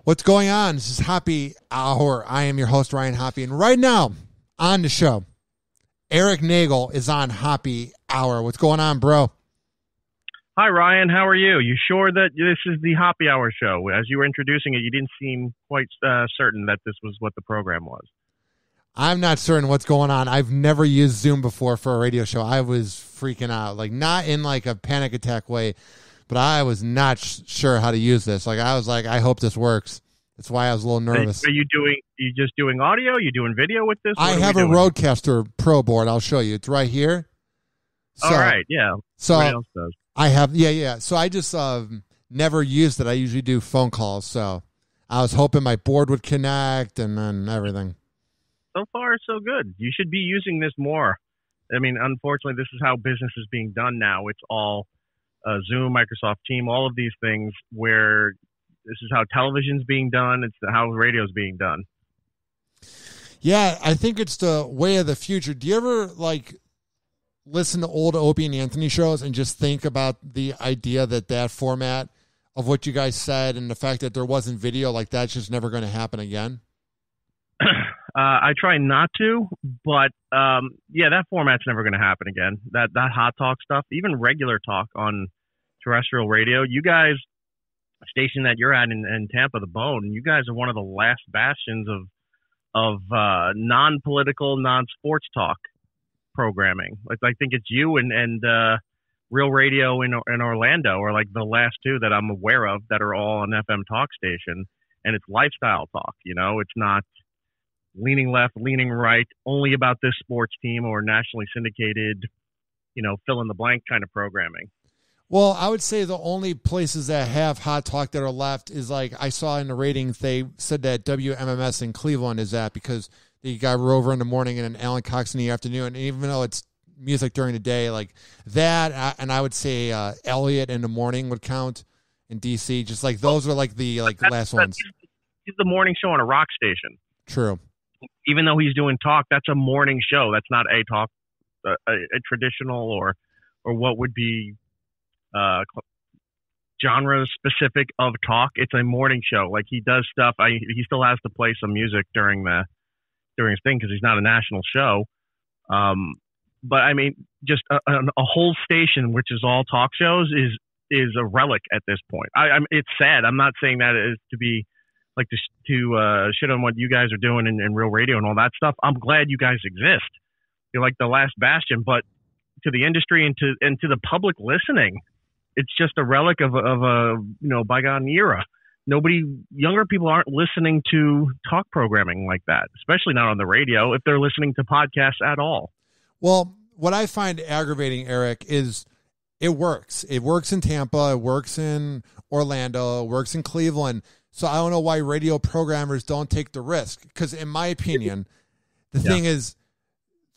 What's going on? This is Hoppe Hour. I am your host, Ryan Hoppe. And right now on the show, Erik Nagel is on Hoppe Hour. What's going on, bro? Hi, Ryan. How are you? You sure that this is the Hoppe Hour show? As you were introducing it, you didn't seem quite certain that this was what the program was. I'm not certain what's going on. I've never used Zoom before for a radio show. I was freaking out, like not in like a panic attack way, but I was not sure how to use this. Like I was like, I hope this works. That's why I was a little nervous. Are you just doing audio? You doing video with this? I have a Rodecaster Pro board. I'll show you. It's right here. So, all right. Yeah. So else does. I have, yeah. So I just never used it. I usually do phone calls. So I was hoping my board would connect and then everything. So far, so good. You should be using this more. I mean, unfortunately, this is how business is being done now. It's all Zoom, Microsoft Teams, all of these things where this is how television's being done. It's how radio's being done. Yeah, I think it's the way of the future. Do you ever like listen to old Opie and Anthony shows and just think about the idea that format of what you guys said and the fact that there wasn't video, like that's just never going to happen again? I try not to, but yeah, that format's never going to happen again. That hot talk stuff, even regular talk on terrestrial radio. You guys, station that you're at in Tampa, the Bone, you guys are one of the last bastions of non-political, non-sports talk programming. Like I think it's you and Real Radio in Orlando are like the last two that I'm aware of that are all on FM talk station, and it's lifestyle talk. You know, it's not leaning left, leaning right, only about this sports team or nationally syndicated, you know, fill in the blank kind of programming. Well, I would say the only places that have hot talk that are left is like I saw in the ratings, they said that WMMS in Cleveland is that because they got Rover in the morning and then Alan Cox in the afternoon. And even though it's music during the day, like that, and I would say Elliott in the morning would count in DC. Just like those are like the last ones. He's the morning show on a rock station. True. Even though he's doing talk, that's a morning show. That's not a talk, a traditional or what would be genre specific of talk. It's a morning show. Like he does stuff. He still has to play some music during his thing because he's not a national show. But I mean, just a whole station which is all talk shows is a relic at this point. It's sad. I'm not saying that is to be like to shit on what you guys are doing in Real Radio and all that stuff. I'm glad you guys exist. You're like the last bastion, but to the industry and to the public listening, it's just a relic of a bygone era. Younger people aren't listening to talk programming like that, especially not on the radio, if they're listening to podcasts at all. Well, what I find aggravating, Erik, is it works. It works in Tampa. It works in Orlando. It works in Cleveland. So I don't know why radio programmers don't take the risk. Because in my opinion, the thing is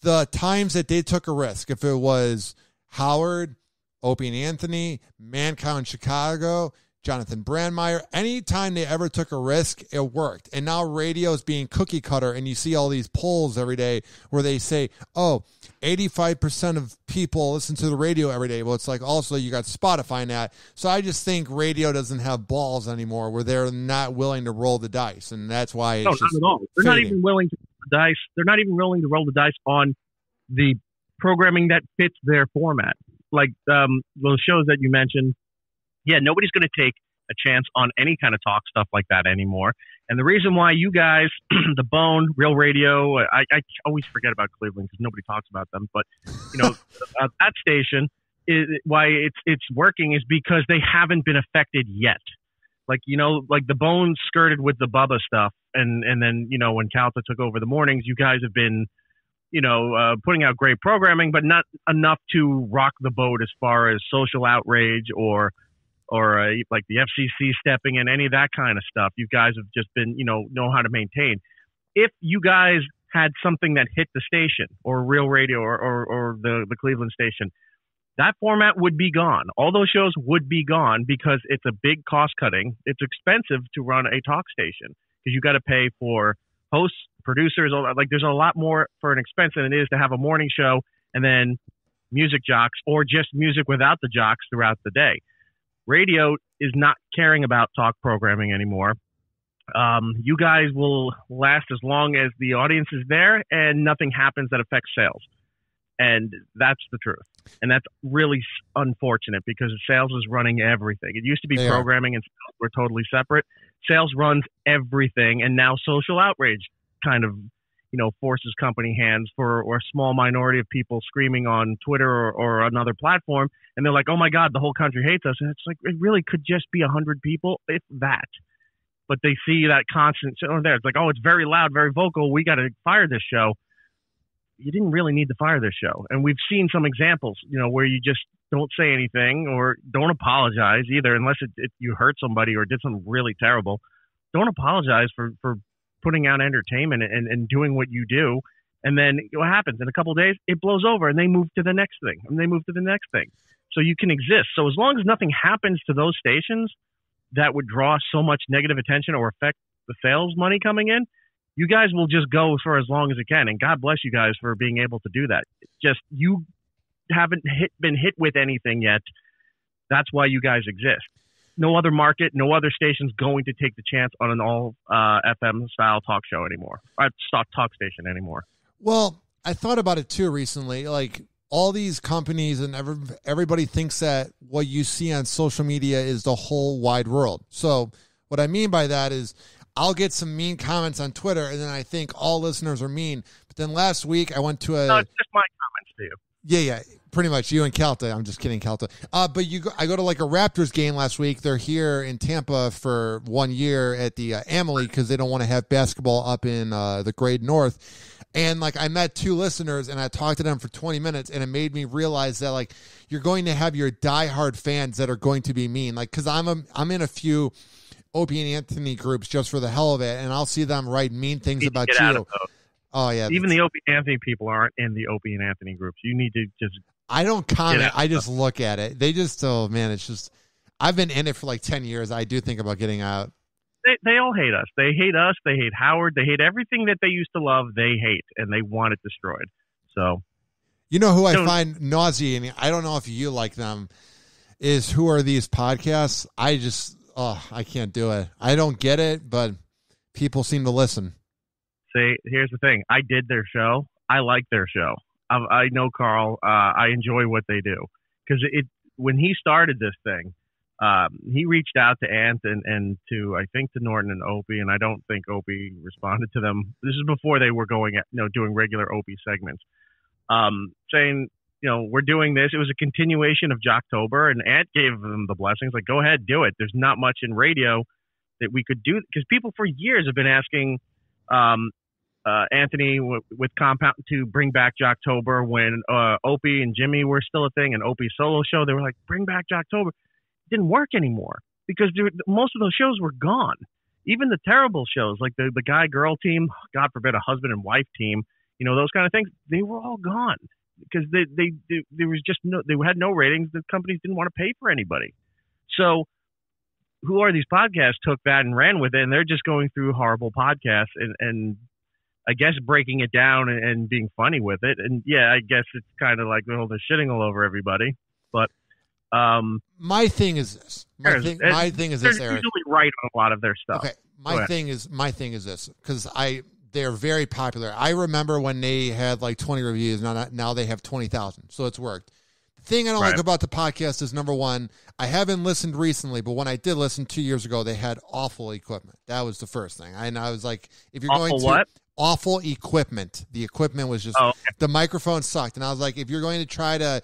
the times that they took a risk, if it was Howard, Opie and Anthony, Mancow in Chicago, Jonathan Brandmeier, anytime they ever took a risk, it worked. And now radio is being cookie cutter, and you see all these polls every day where they say, 85% of people listen to the radio every day. Well, it's like also you got Spotify in that. So I just think radio doesn't have balls anymore where they're not willing to roll the dice, and that's why it's not at all. They're not even willing to roll the dice. They're not even willing to roll the dice on the programming that fits their format. Like those shows that you mentioned, nobody's going to take a chance on any kind of talk stuff like that anymore. And the reason why you guys, the Bone, Real Radio, I always forget about Cleveland because nobody talks about them, but that station is why it's working is because they haven't been affected yet. Like like the Bone skirted with the Bubba stuff, and then when Calta took over the mornings, you guys have been putting out great programming, but not enough to rock the boat as far as social outrage or like the FCC stepping in, any of that kind of stuff. You guys have just been, know how to maintain. If you guys had something that hit the station or Real Radio or the Cleveland station, that format would be gone. All those shows would be gone because it's a big cost cutting. It's expensive to run a talk station because you got to pay for hosts, producers, all that. Like there's a lot more for an expense than it is to have a morning show and then music jocks or just music without the jocks throughout the day. Radio is not caring about talk programming anymore. You guys will last as long as the audience is there, and nothing happens that affects sales. And that's the truth. And that's really unfortunate because sales is running everything. It used to be programming and sales were totally separate. Sales runs everything, and now social outrage kind of, forces company hands or a small minority of people screaming on Twitter or another platform, and they're like, "Oh my God, the whole country hates us." And it's like, it really could just be 100 people, if that. But they see that constant there. It's like, "Oh, it's very loud, very vocal. We got to fire this show." You didn't really need to fire this show. And we've seen some examples, where you just don't say anything or don't apologize either, unless you hurt somebody or did something really terrible. Don't apologize for putting out entertainment and doing what you do. And then what happens? In a couple of days, it blows over and they move to the next thing and they move to the next thing. So you can exist. So as long as nothing happens to those stations that would draw so much negative attention or affect the sales money coming in, you guys will just go for as long as it can. And God bless you guys for being able to do that. Just, you haven't been hit with anything yet. That's why you guys exist. No other market, no other station's going to take the chance on an all FM style talk show anymore. Talk station anymore. Well, I thought about it too recently. Like, all these companies and everybody thinks that what you see on social media is the whole wide world. So what I mean by that is, I'll get some mean comments on Twitter, and then I think all listeners are mean. But then last week, I went to No, it's just my comments to you. Yeah, pretty much. You and Calta. I'm just kidding, Calta. But I go to like a Raptors game last week. They're here in Tampa for 1 year at the Amalie because they don't want to have basketball up in the Great North. And like, I met two listeners, and I talked to them for 20 minutes, and it made me realize that like, you're going to have your diehard fans that are going to be mean. Like, because I'm in a few Opie and Anthony groups just for the hell of it, and I'll see them write mean things about you. Oh yeah, even the Opie and Anthony people aren't in the Opie and Anthony groups. You need to just. I don't comment. I just look at it. They just, oh man, it's just. I've been in it for like 10 years. I do think about getting out. They all hate us. They hate us. They hate Howard. They hate everything that they used to love. They hate, and they want it destroyed. So, you know who I find nauseating? I don't know if you like them. Is who are these podcasts? I can't do it. I don't get it, but people seem to listen. See, here's the thing. I did their show. I like their show. I know Carl. I enjoy what they do. Because when he started this thing, he reached out to Ant and to, I think, to Norton and Opie, and I don't think Opie responded to them. This is before they were doing regular Opie segments, saying, we're doing this. It was a continuation of Jocktober, and Ant gave them the blessings. Like, go ahead, do it. There's not much in radio that we could do, because people for years have been asking Anthony with Compound to bring back Jocktober when Opie and Jimmy were still a thing, and Opie's solo show. They were like, bring back Jocktober. It didn't work anymore because most of those shows were gone. Even the terrible shows like the guy-girl team, God forbid a husband and wife team, those kind of things, they were all gone. Because there was just they had no ratings. The companies didn't want to pay for anybody. So, who are these podcasts? Took that and ran with it, and they're just going through horrible podcasts and I guess breaking it down and being funny with it. And yeah, I guess it's kind of like, well, they're shitting all over everybody. But my thing is this. My thing is this, They're Eric. usually right on a lot of their stuff. Okay, my thing is this, because they're very popular. I remember when they had like 20 reviews. Now they have 20,000. So it's worked. The thing I don't like about the podcast is, number one, I haven't listened recently, but when I did listen 2 years ago, they had awful equipment. That was the first thing. And I was like, if you're going to awful equipment, the equipment was just the microphone sucked. And I was like, if you're going to try to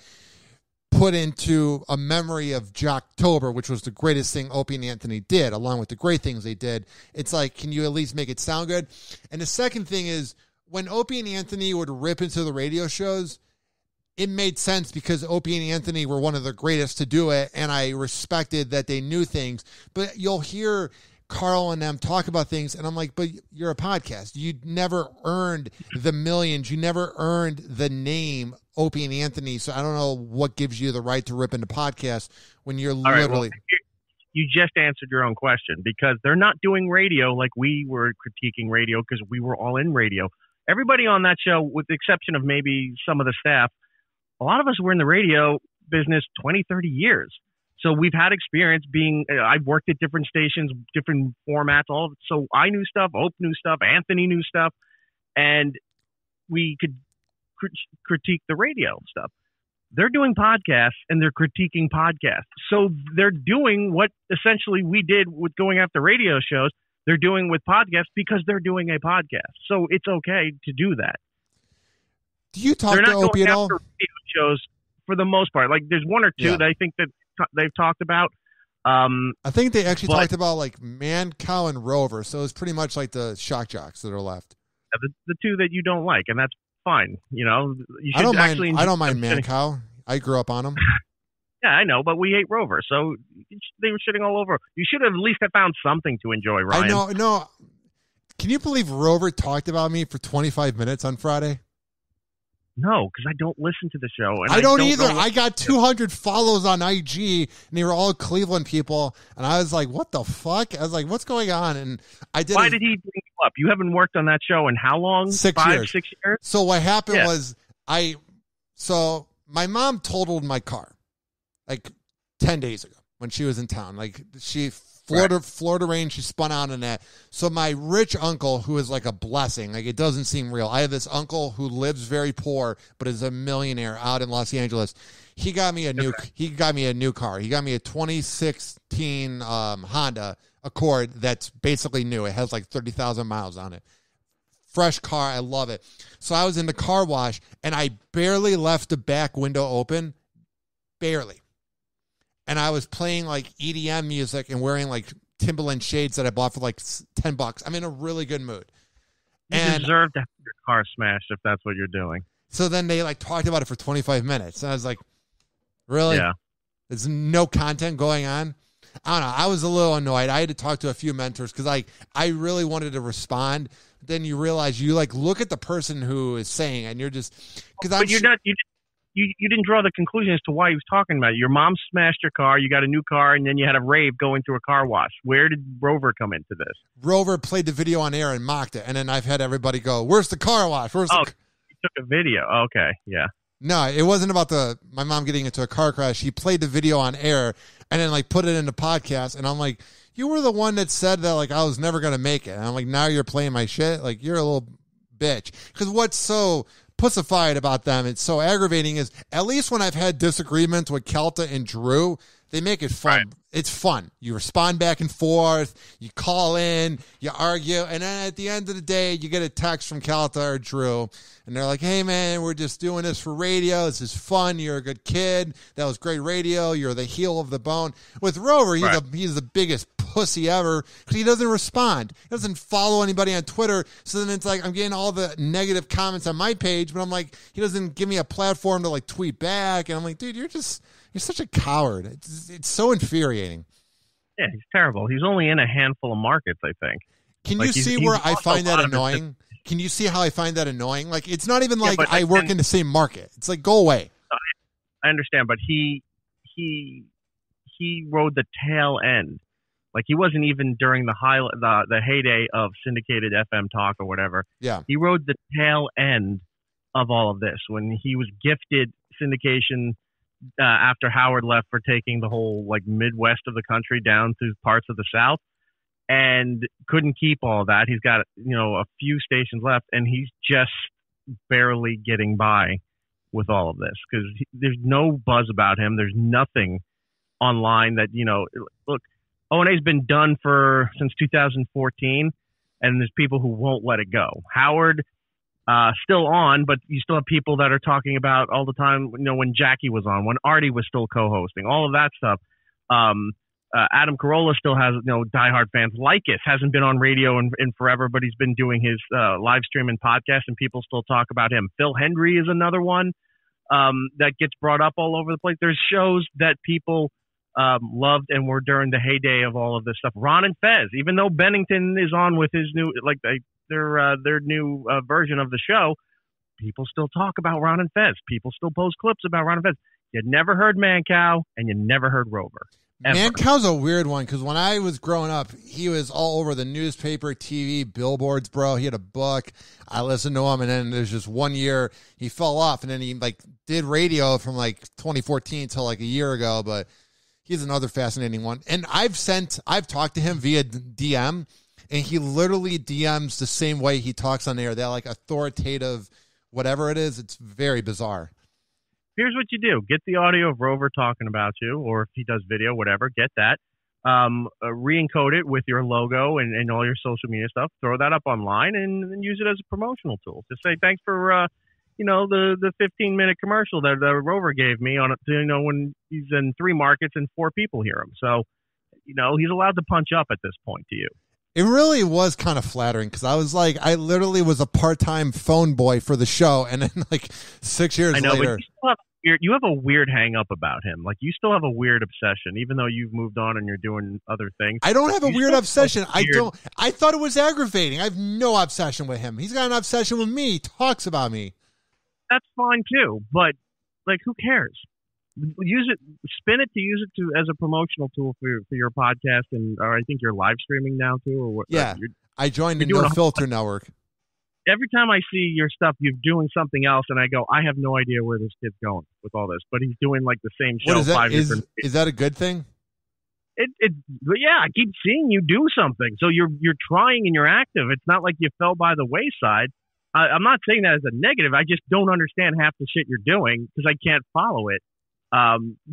put into a memory of Jocktober, which was the greatest thing Opie and Anthony did, along with the great things they did, it's like, can you at least make it sound good? And the second thing is, when Opie and Anthony would rip into the radio shows, it made sense because Opie and Anthony were one of the greatest to do it, and I respected that they knew things. But you'll hear Carl and them talk about things, and I'm like, but you're a podcast. You never earned the millions. You never earned the name Opie and Anthony. So I don't know what gives you the right to rip into podcasts when you're literally... You just answered your own question, because they're not doing radio like we were critiquing radio, because we were all in radio. Everybody on that show, with the exception of maybe some of the staff, a lot of us were in the radio business 20, 30 years. So we've had experience being. I've worked at different stations, different formats. All of it. So I knew stuff. Hope knew stuff. Anthony knew stuff, and we could critique the radio stuff. They're doing podcasts and they're critiquing podcasts. So they're doing what essentially we did with going after radio shows. They're doing with podcasts because they're doing a podcast. So it's okay to do that. Do you talk to Opie at all? They're not going after radio shows for the most part. Like there's one or two that I think that they've talked about. I think they actually talked about like Man, Cow, and Rover. So it's pretty much like the shock jocks that are left. The two that you don't like, and that's fine. You know, you should I don't mind Man, Cow. I grew up on them. Yeah, I know, but we hate Rover, so they were shitting all over. You should have at least have found something to enjoy, Ryan. I know. No, can you believe Rover talked about me for 25 minutes on Friday? No, because I don't listen to the show. And I don't either. I got 200 follows on IG, and they were all Cleveland people. And I was like, what the fuck? I was like, what's going on? And I did. Why did he bring you up? You haven't worked on that show in how long? 6 years. 6 years? So what happened was so my mom totaled my car like 10 days ago when she was in town. Like Florida rain, she spun out in that. So my rich uncle, who is like a blessing, like it doesn't seem real. I have this uncle who lives very poor, but is a millionaire out in Los Angeles. He got me a new car. He got me a 2016 Honda Accord that's basically new. It has like 30,000 miles on it. Fresh car. I love it. So I was in the car wash and I barely left the back window open. Barely. And I was playing like EDM music and wearing like Timberland shades that I bought for like $10. I'm in a really good mood. You deserve to have your car smashed if that's what you're doing. So then they like talked about it for 25 minutes. And I was like, really? Yeah. There's no content going on. I don't know. I was a little annoyed. I had to talk to a few mentors because I really wanted to respond. Then you realize you like look at the person who is saying, and you're just because But you're not. You didn't draw the conclusion as to why he was talking about it. Your mom smashed your car, you got a new car, and then you had a rave going through a car wash. Where did Rover come into this? Rover played the video on air and mocked it, and then I've had everybody go, "Where's the car wash? Where's the?" He took a video. Okay, yeah. No, it wasn't about my mom getting into a car crash. He played the video on air and then like put it in the podcast, and I'm like, you were the one that said that like I was never gonna make it. And I'm like, now you're playing my shit. Like you're a little bitch. Because what's so pussified about them, it's so aggravating, is at least when I've had disagreements with Kelta and Drew, they make it fun. Right. It's fun. You respond back and forth, you call in, you argue, and then at the end of the day, you get a text from Kelta or Drew, and they're like, hey, man, we're just doing this for radio. This is fun. You're a good kid. That was great radio. You're the heel of the bone. With Rover, he's the biggest pussy ever because he doesn't respond. He doesn't follow anybody on Twitter. So then it's like I'm getting all the negative comments on my page, but I'm like, he doesn't give me a platform to like tweet back. And I'm like, dude, you're such a coward. It's so infuriating. Yeah, he's terrible. He's only in a handful of markets, I think. Can you see where I find that annoying? Can you see how I find that annoying? Like, it's not even like I work in the same market. It's like, go away. I understand, but he rode the tail end. Like, he wasn't even during the heyday of syndicated FM talk or whatever. Yeah. He rode the tail end of all of this when he was gifted syndication after Howard left for taking the whole like Midwest of the country down through parts of the South, and couldn't keep all that. He's got a few stations left, and he's just barely getting by with all of this because there's no buzz about him. There's nothing online that look. O&A's been done since 2014, and there's people who won't let it go. Howard, still on, but you still have people that are talking about all the time, when Jackie was on, when Artie was still co-hosting, all of that stuff. Adam Carolla still has, diehard fans. Lycus hasn't been on radio in forever, but he's been doing his live stream and podcast, and people still talk about him. Phil Hendry is another one that gets brought up all over the place. There's shows that people loved and were during the heyday of all of this stuff. Ron and Fez, even though Bennington is on with his new, their new version of the show, people still talk about Ron and Fez. People still post clips about Ron and Fez. You never heard Mancow, and you never heard Rover. Ever. Mancow's a weird one because when I was growing up, he was all over the newspaper, TV, billboards, bro. He had a book. I listened to him, and then there's just 1 year he fell off, and then he did radio from 2014 till a year ago, but He's another fascinating one. And I've talked to him via DM, and he literally DMs the same way he talks on air. That like authoritative, whatever it is. It's very bizarre. Here's what you do. Get the audio of Rover talking about you, or if he does video, whatever, get that. Re-encode it with your logo and all your social media stuff. Throw that up online and use it as a promotional tool. Just say, thanks for, the 15-minute commercial that Rover gave me on it, when he's in 3 markets and 4 people hear him. So, he's allowed to punch up at this point to you. It really was kind of flattering because I was like, I literally was a part-time phone boy for the show, and then like 6 years later. But you have a weird hang-up about him. Like, you still have a weird obsession, even though you've moved on and you're doing other things. I don't have a weird obsession. I thought it was aggravating. I have no obsession with him. He's got an obsession with me. He talks about me. That's fine too, but like, who cares? Use it, spin it to use it as a promotional tool for your podcast, or I think you're live streaming now too, or what? Yeah, I joined the No Filter Network. Every time I see your stuff, you're doing something else, and I go, I have no idea where this kid's going with all this, but he's doing like the same show. What is that? Is that a good thing? Yeah, I keep seeing you do something, so you're trying and you're active. It's not like you fell by the wayside. I'm not saying that as a negative. I just don't understand half the shit you're doing because I can't follow it.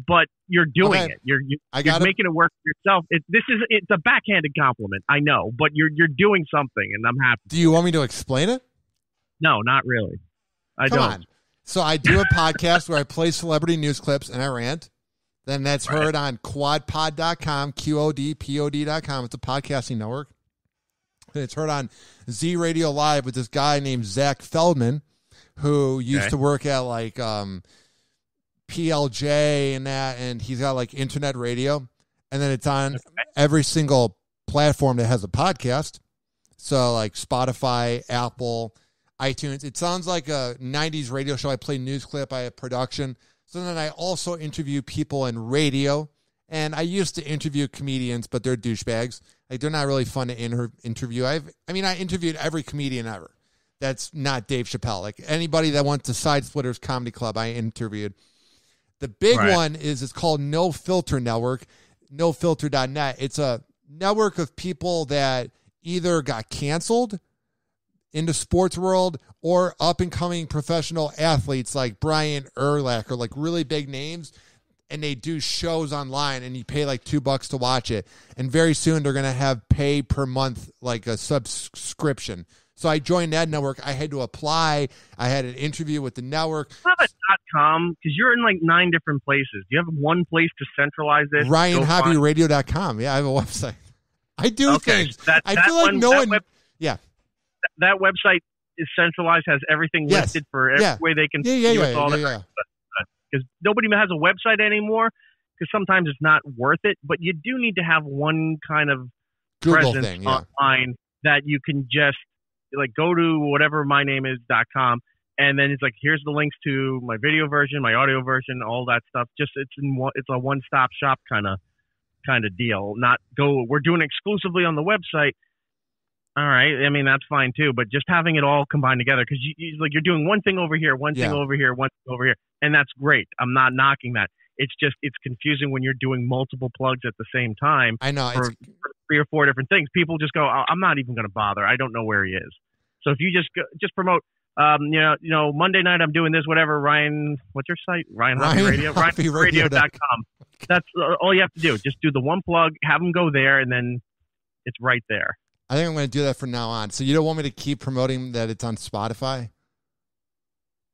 But you're doing it. You're making it work for yourself. It's a backhanded compliment, I know, but you're doing something, and I'm happy. Do you want me to explain it? No, not really. Come on. So I do a podcast where I play celebrity news clips and I rant. Then that's heard on quadpod.com, QODPOD.com. It's a podcasting network. And it's heard on Z Radio Live with this guy named Zach Feldman, who used to work at like PLJ and that, and he's got like internet radio, and then it's on every single platform that has a podcast. So like Spotify, Apple, iTunes. It sounds like a 90s radio show. I play news clip, I have production. So then I also interview people in radio, and I used to interview comedians, but they're douchebags. Like, they're not really fun to interview. I interviewed every comedian ever. That's not Dave Chappelle. Like, anybody that went to Side Splitters Comedy Club, I interviewed. The big one it's called No Filter Network, nofilter.net. It's a network of people that either got canceled in the sports world or up-and-coming professional athletes like Brian Urlacher, like really big names, and they do shows online, and you pay like $2 to watch it. And very soon they're going to have pay per month, like a subscription. So I joined that network. I had to apply. I had an interview with the network. You have a .com because you're in like 9 different places. Do you have one place to centralize this? RyanHobbyRadio.com. Yeah, I have a website. I do things. I feel like no one. That website is centralized, has everything listed for every way they can see with all that. Because nobody has a website anymore, because sometimes it's not worth it. But you do need to have one kind of Google presence thing, online that you can just like go to whatever mynameiS.com, and then it's like, here's the links to my video version, my audio version, all that stuff. Just it's a one-stop shop kind of deal. Not go, we're doing it exclusively on the website. All right, I mean, that's fine too, but just having it all combined together, because you're doing one thing over here, one thing over here, one thing over here, and that's great. I'm not knocking that. It's just, it's confusing when you're doing multiple plugs at the same time. I know. For 3 or 4 different things. People just go, I'm not even going to bother. I don't know where he is. So if you just promote, Monday night I'm doing this, whatever, Ryan, what's your site? Ryan Hoppe Radio? RyanHobbyRadio.com. That's all you have to do. Just do the one plug, have them go there, and then it's right there. I think I'm going to do that from now on. So you don't want me to keep promoting that it's on Spotify?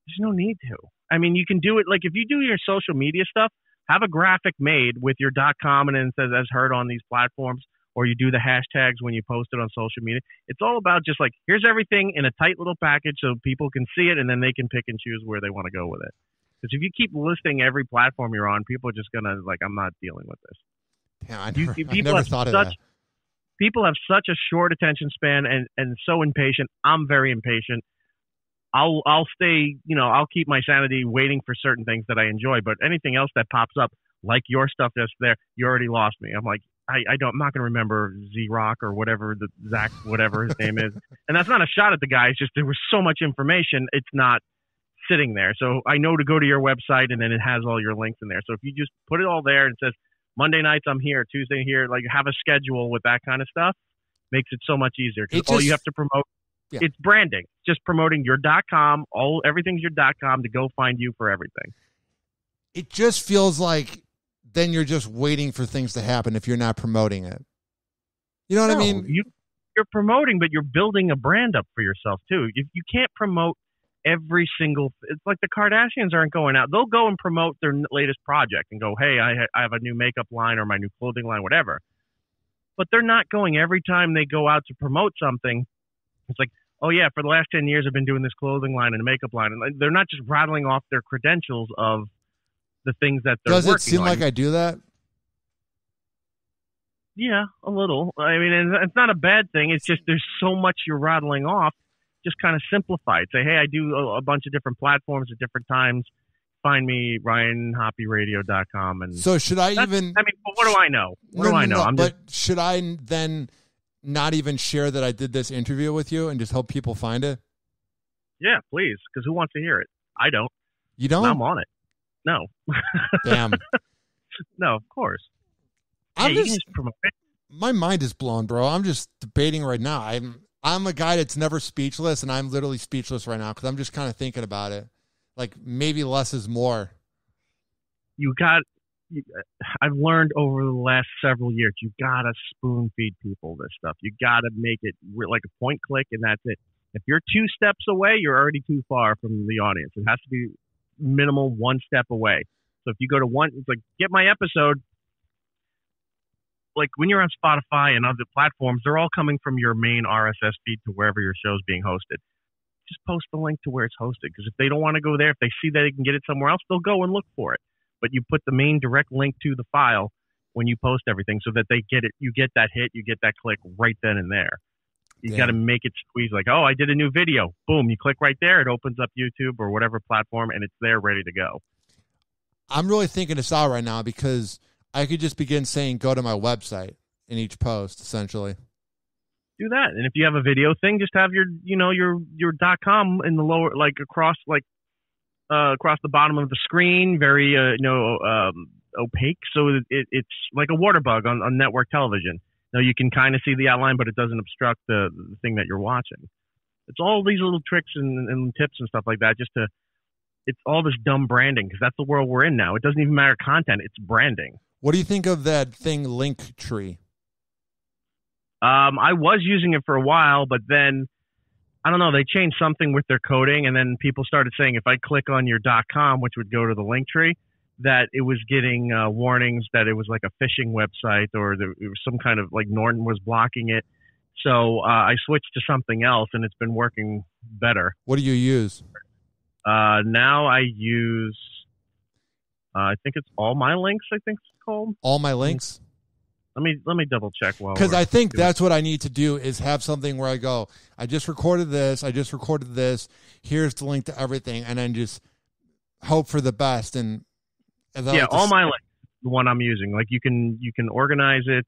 There's no need to. I mean, you can do it. Like, if you do your social media stuff, have a graphic made with your .com and then it says as heard on these platforms, or you do the hashtags when you post it on social media. It's all about just like, here's everything in a tight little package so people can see it, and then they can pick and choose where they want to go with it. Because if you keep listing every platform you're on, people are just going to like, I'm not dealing with this. Yeah, I never thought of that. People have such a short attention span and so impatient. I'm very impatient. I'll stay, I'll keep my sanity waiting for certain things that I enjoy, but anything else that pops up, like your stuff that's there, you already lost me. I'm like, I'm not going to remember Z-Rock or whatever, Zach, whatever his name is. And that's not a shot at the guy. It's just, there was so much information. It's not sitting there. So I know to go to your website, and then it has all your links in there. So if you just put it all there and it says Monday nights I'm here, Tuesday here. Like have a schedule with that kind of stuff makes it so much easier because all you have to promote. Yeah. It's branding. Just promoting your .com. Everything's your .com to go find you for everything. It just feels like then you're just waiting for things to happen if you're not promoting it. You know what I mean? You're promoting, but you're building a brand up for yourself too. You can't promote every single. It's like the Kardashians aren't going out. They'll go and promote their latest project and go, "Hey, I have a new makeup line or my new clothing line, whatever." But they're not going every time they go out to promote something. It's like, oh yeah, for the last 10 years I've been doing this clothing line and a makeup line, and they're not just rattling off their credentials of the things that they're working on. Does it seem like I do that? Yeah, a little. I mean, it's not a bad thing. It's just there's so much you're rattling off. Just kind of simplify it. Say, hey, I do a bunch of different platforms at different times. Find me, RyanHoppyRadio.com. And so should I even? I mean, what do I know? What do I know? But should I then not even share that I did this interview with you and just hope people find it? Yeah, please, because who wants to hear it? I don't. You don't? I'm on it. No. Damn. No, of course. You can just promote it. My mind is blown, bro. I'm just debating right now. I'm a guy that's never speechless, and I'm literally speechless right now because I'm just kind of thinking about it. Like maybe less is more. I've learned over the last several years, you gotta spoon feed people this stuff. You gotta make it like a point click, and that's it. If you're 2 steps away, you're already too far from the audience. It has to be minimal 1 step away. So if you go to one, it's like get my episode. Like when you're on Spotify and other platforms, they're all coming from your main RSS feed to wherever your show's being hosted. Just post the link to where it's hosted, because if they don't want to go there, if they see that they can get it somewhere else, they'll go and look for it. But you put the main direct link to the file when you post everything so that they get it. You get that hit, you get that click right then and there. You got to make it squeeze like, oh, I did a new video. Boom, you click right there. It opens up YouTube or whatever platform, and it's there ready to go. I'm really thinking this out right now because I could just begin saying, go to my website in each post, essentially. Do that. And if you have a video thing, just have your .com in the lower, like across the bottom of the screen, very, opaque. So it's like a water bug on network television. Now you can kind of see the outline, but it doesn't obstruct the thing that you're watching. It's all these little tricks and tips and stuff like that. It's all this dumb branding, because that's the world we're in now. It doesn't even matter content. It's branding. What do you think of that thing, Linktree? I was using it for a while, but then I don't know. They changed something with their coding, and then people started saying if I click on your .com, which would go to the Linktree, that it was getting warnings that it was like a phishing website, or it was some kind of like Norton was blocking it. So I switched to something else, and it's been working better. What do you use? Now I use, I think it's All My Links. I think it's called All My Links. Let me double check because I think that's what I need to do is have something where I go, I just recorded this. Here's the link to everything, and then just hope for the best. And All My Links, the one I'm using. Like you can organize it.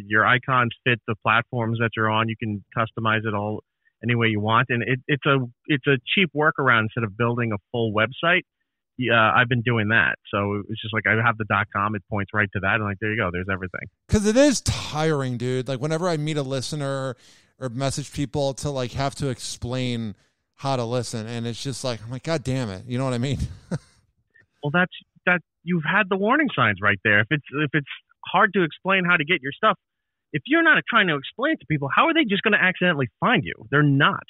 Your icons fit the platforms that you're on. You can customize it all any way you want, and it's a cheap workaround instead of building a full website. I've been doing that, so it's just like I have the .com. It points right to that, and like there you go. There's everything. Because it is tiring, dude. Like whenever I meet a listener or message people to like have to explain how to listen, and it's just like I'm like, God damn it, you know what I mean? Well, that you've had the warning signs right there. If it's hard to explain how to get your stuff, if you're not trying to explain it to people, how are they just going to accidentally find you? They're not.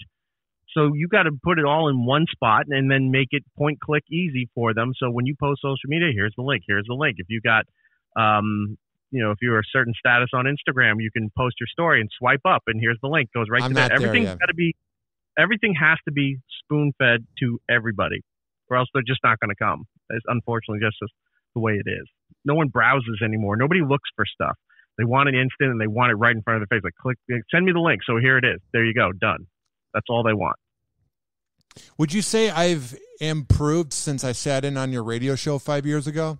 So you got to put it all in one spot and then make it point click easy for them. So when you post social media, here's the link. Here's the link. If you got, if you're a certain status on Instagram, you can post your story and swipe up, and here's the link. Goes right to that. Everything has to be spoon fed to everybody, or else they're just not going to come. It's unfortunately just the way it is. No one browses anymore. Nobody looks for stuff. They want it instant, and they want it right in front of their face. Like click, send me the link. So here it is. There you go. Done. That's all they want. Would you say I've improved since I sat in on your radio show 5 years ago?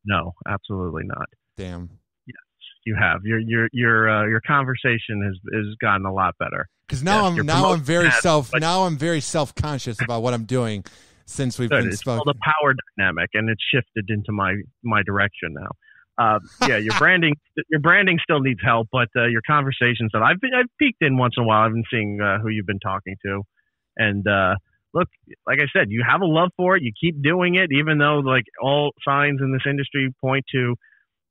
No, absolutely not. Damn. Yes, you have. Your conversation has gotten a lot better. Because I'm very self-conscious about what I'm doing since we've been spoken. It's called a power dynamic, and it's shifted into my direction now. Yeah, your branding still needs help, but your conversations that I've peeked in once in a while. I've been seeing who you've been talking to, and look, like I said, you have a love for it. You keep doing it, even though like all signs in this industry point to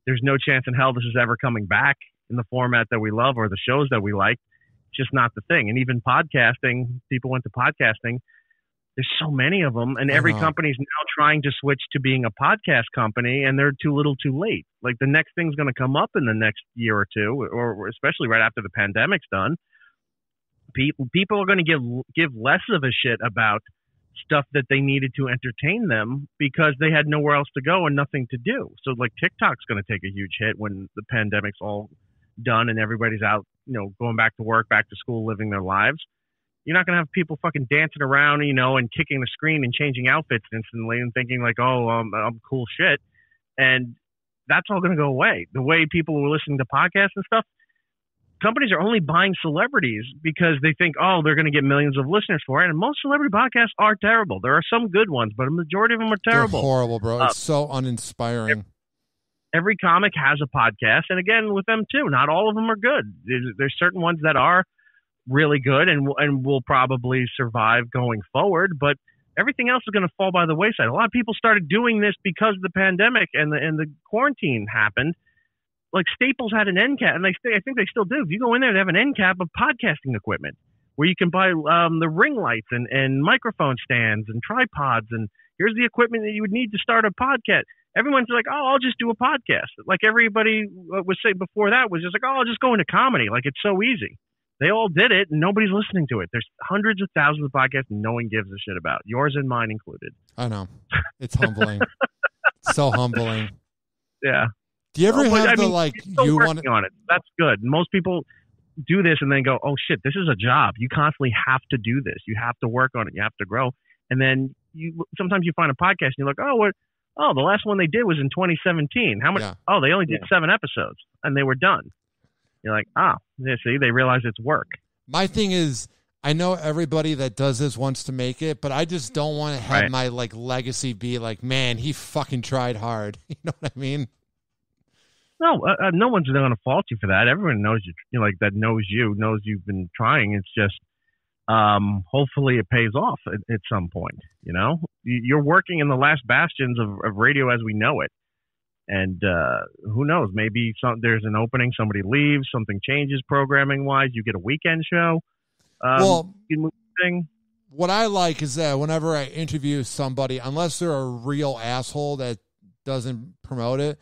there's no chance in hell this is ever coming back in the format that we love or the shows that we like. It's just not the thing. And even podcasting, people went to podcasting. There's so many of them, and every company's now trying to switch to being a podcast company, and they're too little too late. Like the next thing's going to come up in the next year or two, or especially right after the pandemic's done. People are going to give less of a shit about stuff that they needed to entertain them because they had nowhere else to go and nothing to do. So like TikTok's going to take a huge hit when the pandemic's all done and everybody's out, going back to work, back to school, living their lives. You're not going to have people fucking dancing around, and kicking the screen and changing outfits instantly and thinking like, oh, I'm cool shit. And that's all going to go away. The way people were listening to podcasts and stuff, companies are only buying celebrities because they think, oh, they're going to get millions of listeners for it. And most celebrity podcasts are terrible. There are some good ones, but a majority of them are terrible. They're horrible, bro. It's so uninspiring. Every comic has a podcast. And again, with them too, not all of them are good. There's certain ones that are really good and will probably survive going forward, but everything else is going to fall by the wayside. A lot of people started doing this because of the pandemic and the quarantine happened. Like Staples had an end cap, and I think they still do. If you go in there, they have an end cap of podcasting equipment where you can buy the ring lights and microphone stands and tripods, and here's the equipment that you would need to start a podcast. Everyone's like, oh, I'll just do a podcast. Like everybody was saying before that was just like, oh, I'll just go into comedy. Like it's so easy. They all did it, and nobody's listening to it. There's hundreds of thousands of podcasts and no one gives a shit about. Yours and mine included. I know. It's humbling. So humbling. Yeah. Do you ever have you want on it? That's good. Most people do this and then go, oh, shit, this is a job. You constantly have to do this. You have to work on it. You have to grow. And then sometimes you find a podcast and you're like, the last one they did was in 2017. How much? Yeah. Oh, they only did 7 episodes and they were done. You're like, see, they realize it's work. My thing is, I know everybody that does this wants to make it, but I just don't want to have my legacy be like, man, he fucking tried hard. You know what I mean? No, no one's going to fault you for that. Everyone knows that knows you've been trying. It's just, hopefully it pays off at some point. You're working in the last bastions of radio as we know it. And who knows? Maybe there's an opening, somebody leaves, something changes programming-wise. You get a weekend show. What I like is that whenever I interview somebody, unless they're a real asshole that doesn't promote it,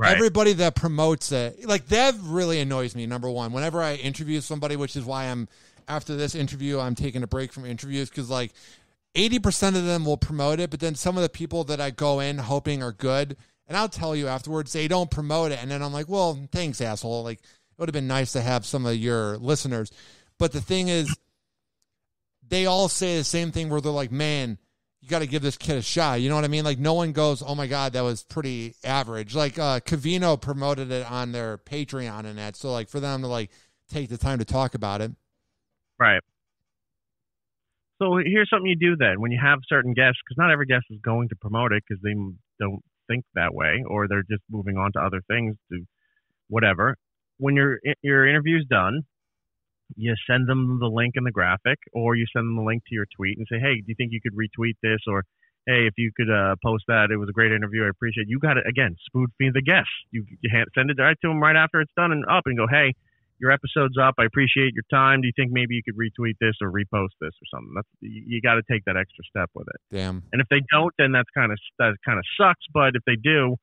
everybody that promotes it, like that really annoys me, number one. Whenever I interview somebody, which is why after this interview, I'm taking a break from interviews because 80% of them will promote it, but then some of the people that I go in hoping are good, and I'll tell you afterwards, they don't promote it. And then I'm like, well, thanks, asshole. Like, it would have been nice to have some of your listeners. But the thing is, they all say the same thing where they're like, man, you got to give this kid a shot. You know what I mean? Like, no one goes, oh, my God, that was pretty average. Like, Covino promoted it on their Patreon and that. So, for them to, take the time to talk about it. Right. So here's something you do then when you have certain guests, because not every guest is going to promote it because they don't think that way or they're just moving on to other things to whatever. When your interview's done, you send them the link in the graphic or you send them the link to your tweet and say, hey, do you think you could retweet this? Or, hey, if you could post that, it was a great interview. I appreciate it. You got to, again, spoon feed the guests. You send it right to them right after it's done and up and go, hey, your episode's up. I appreciate your time. Do you think maybe you could retweet this or repost this or something? You got to take that extra step with it. Damn. And if they don't, then that kind of sucks. But if they do,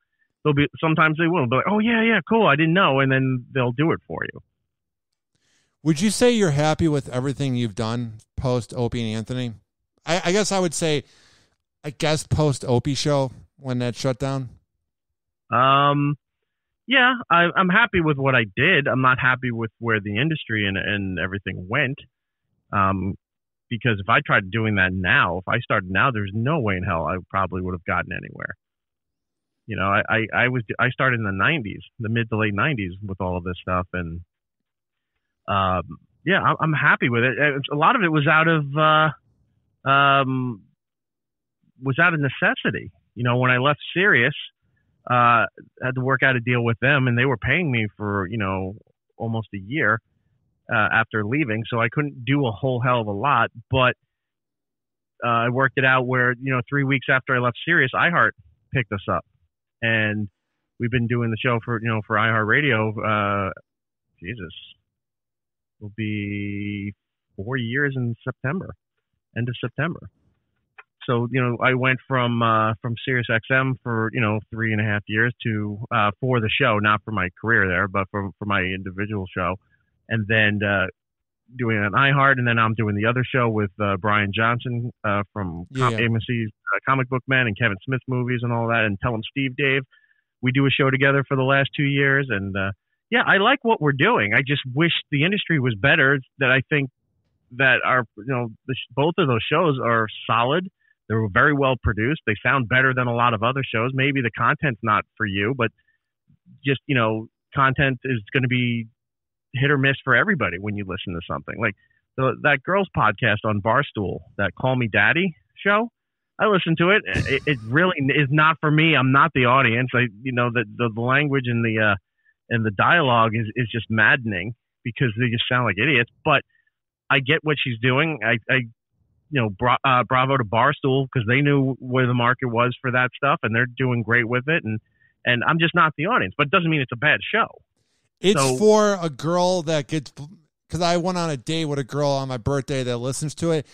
sometimes they will. They'll be like, oh yeah, cool. I didn't know, and then they'll do it for you. Would you say you're happy with everything you've done post Opie and Anthony? I guess I would say, post Opie show when that shut down. Yeah, I'm happy with what I did. I'm not happy with where the industry and everything went. Because if I tried doing that now, if I started now, there's no way in hell I probably would have gotten anywhere. I started in the 90s, the mid to late 90s with all of this stuff. And, I'm happy with it. A lot of it was out of necessity. When I left Sirius, had to work out a deal with them, and they were paying me for almost a year after leaving, so I couldn't do a whole hell of a lot. But I worked it out where 3 weeks after I left Sirius, iHeart picked us up, and we've been doing the show for for iHeartRadio. Jesus, it'll be 4 years in September, end of September. So I went from Sirius XM for 3.5 years to for the show, not for my career there, but for my individual show, and then doing an iHeart, and then I'm doing the other show with Brian Johnson from AMC's Comic Book Men and Kevin Smith movies and all that, and Tell 'em Steve Dave. We do a show together for the last 2 years, and I like what we're doing. I just wish the industry was better. That I think that our both of those shows are solid. They're very well produced. They sound better than a lot of other shows. Maybe the content's not for you, but just content is going to be hit or miss for everybody when you listen to something. Like that girls podcast on Barstool, that Call Me Daddy show. I listened to it. It really is not for me. I'm not the audience. The language and the dialogue is just maddening because they just sound like idiots. But I get what she's doing. Bravo to Barstool because they knew where the market was for that stuff, and they're doing great with it. And I'm just not the audience, but it doesn't mean it's a bad show. It's for a girl that gets, because I went on a date with a girl on my birthday that listens to it.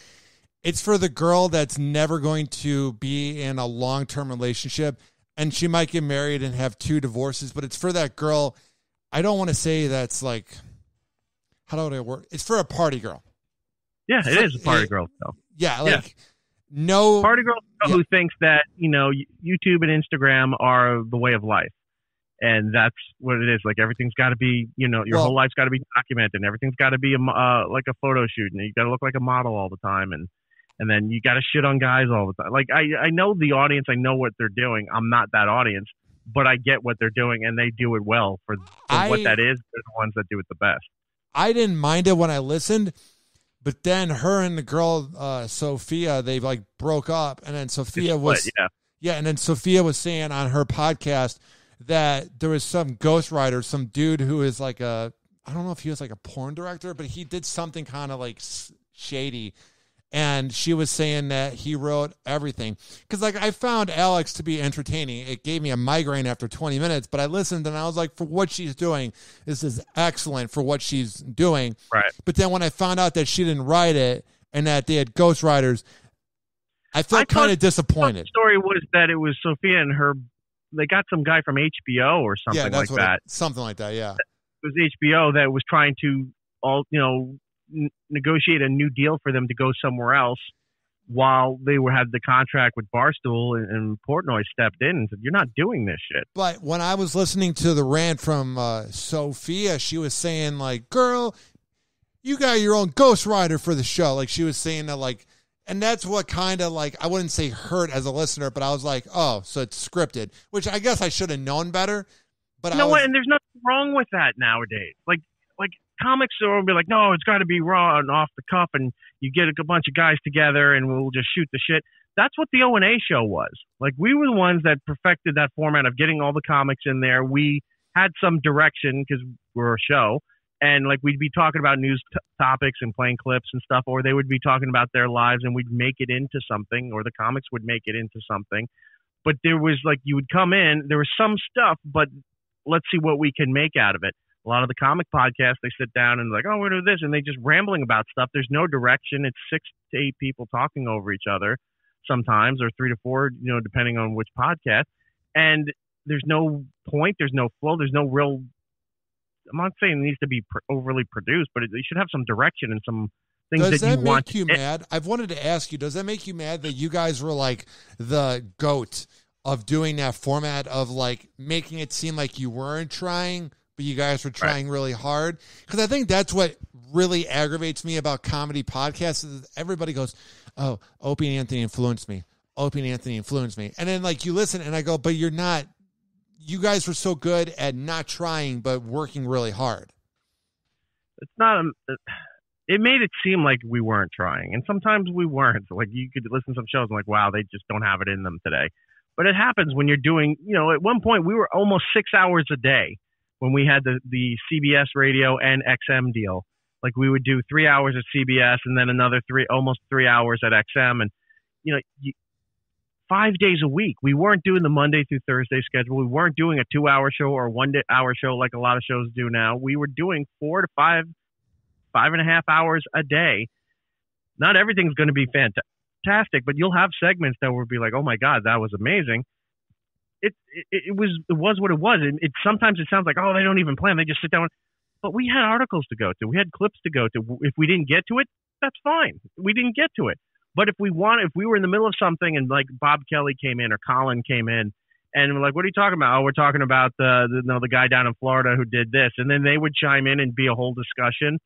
It's for the girl that's never going to be in a long-term relationship, and she might get married and have 2 divorces, but it's for that girl. I don't want to say that's like, how do I work? It's for a party girl. Yeah, it is a party girl show. Yeah, no party girl who thinks that YouTube and Instagram are the way of life, and that's what it is. Like everything's got to be, your whole life's got to be documented, and everything's got to be like a photo shoot, and you got to look like a model all the time, and then you got to shit on guys all the time. Like I know the audience, I know what they're doing. I'm not that audience, but I get what they're doing, and they do it well for what that is. They're the ones that do it the best. I didn't mind it when I listened. But then her and the girl, Sophia, they like broke up. And then Sophia and then Sophia was saying on her podcast that there was some ghostwriter, some dude who is like I don't know if he was like a porn director, but he did something kind of like shady. And she was saying that he wrote everything. Because like I found Alex to be entertaining. It gave me a migraine after 20 minutes, but I listened and I was like, for what she's doing, this is excellent for what she's doing. Right. But then when I found out that she didn't write it and that they had ghostwriters, I felt kind of disappointed. The story was that it was Sophia and her, they got some guy from HBO or something like that. Something like that, yeah. It was HBO that was trying to negotiate a new deal for them to go somewhere else while they had the contract with Barstool, and Portnoy stepped in and said, "You're not doing this shit." But when I was listening to the rant from Sophia, she was saying like, "Girl, you got your own ghostwriter for the show." Like she was saying that like, and that's what kind of like, I wouldn't say hurt as a listener, but I was like, oh, so it's scripted, which I guess I should have known better. But what? And there's nothing wrong with that nowadays. Like comics will be like, no, it's got to be raw and off the cuff, and you get a bunch of guys together and we'll just shoot the shit. That's what the O&A show was. Like we were the ones that perfected that format of getting all the comics in there. We had some direction because we're a show, and like we'd be talking about news topics and playing clips and stuff, or they would be talking about their lives and we'd make it into something, or the comics would make it into something. But there was like, you would come in, there was some stuff, but let's see what we can make out of it. A lot of the comic podcasts, they sit down and like, oh, we're doing this, and they just rambling about stuff. There's no direction. It's 6 to 8 people talking over each other sometimes, or 3 to 4, depending on which podcast. And there's no point, there's no flow, there's no real. I'm not saying it needs to be overly produced, but they should have some direction and some things that you want. Does that make you mad? I've wanted to ask you, does that make you mad that you guys were like the GOAT of doing that format of like making it seem like you weren't trying, but you guys were trying really hard? Because I think that's what really aggravates me about comedy podcasts is everybody goes, oh, Opie and Anthony influenced me. Opie and Anthony influenced me. And then like you listen and I go, but you're not. You guys were so good at not trying, but working really hard. It's not. It made it seem like we weren't trying, and sometimes we weren't. Like you could listen to some shows and like, wow, they just don't have it in them today. But it happens when you're doing, at one point we were almost 6 hours a day when we had the CBS radio and XM deal. Like we would do 3 hours at CBS and then another almost 3 hours at XM. And, 5 days a week. We weren't doing the Monday through Thursday schedule. We weren't doing a 2-hour show or a 1 hour show like a lot of shows do now. We were doing 4 to 5.5 hours a day. Not everything's going to be fantastic, but you'll have segments that will be like, oh my God, that was amazing. It was what it was. And sometimes it sounds like, oh, they don't even plan. They just sit down. But we had articles to go to. We had clips to go to. If we didn't get to it, that's fine. We didn't get to it. But if we were in the middle of something and like Bob Kelly came in or Colin came in and we're like, what are you talking about? Oh, we're talking about the guy down in Florida who did this. And then they would chime in and be a whole discussion.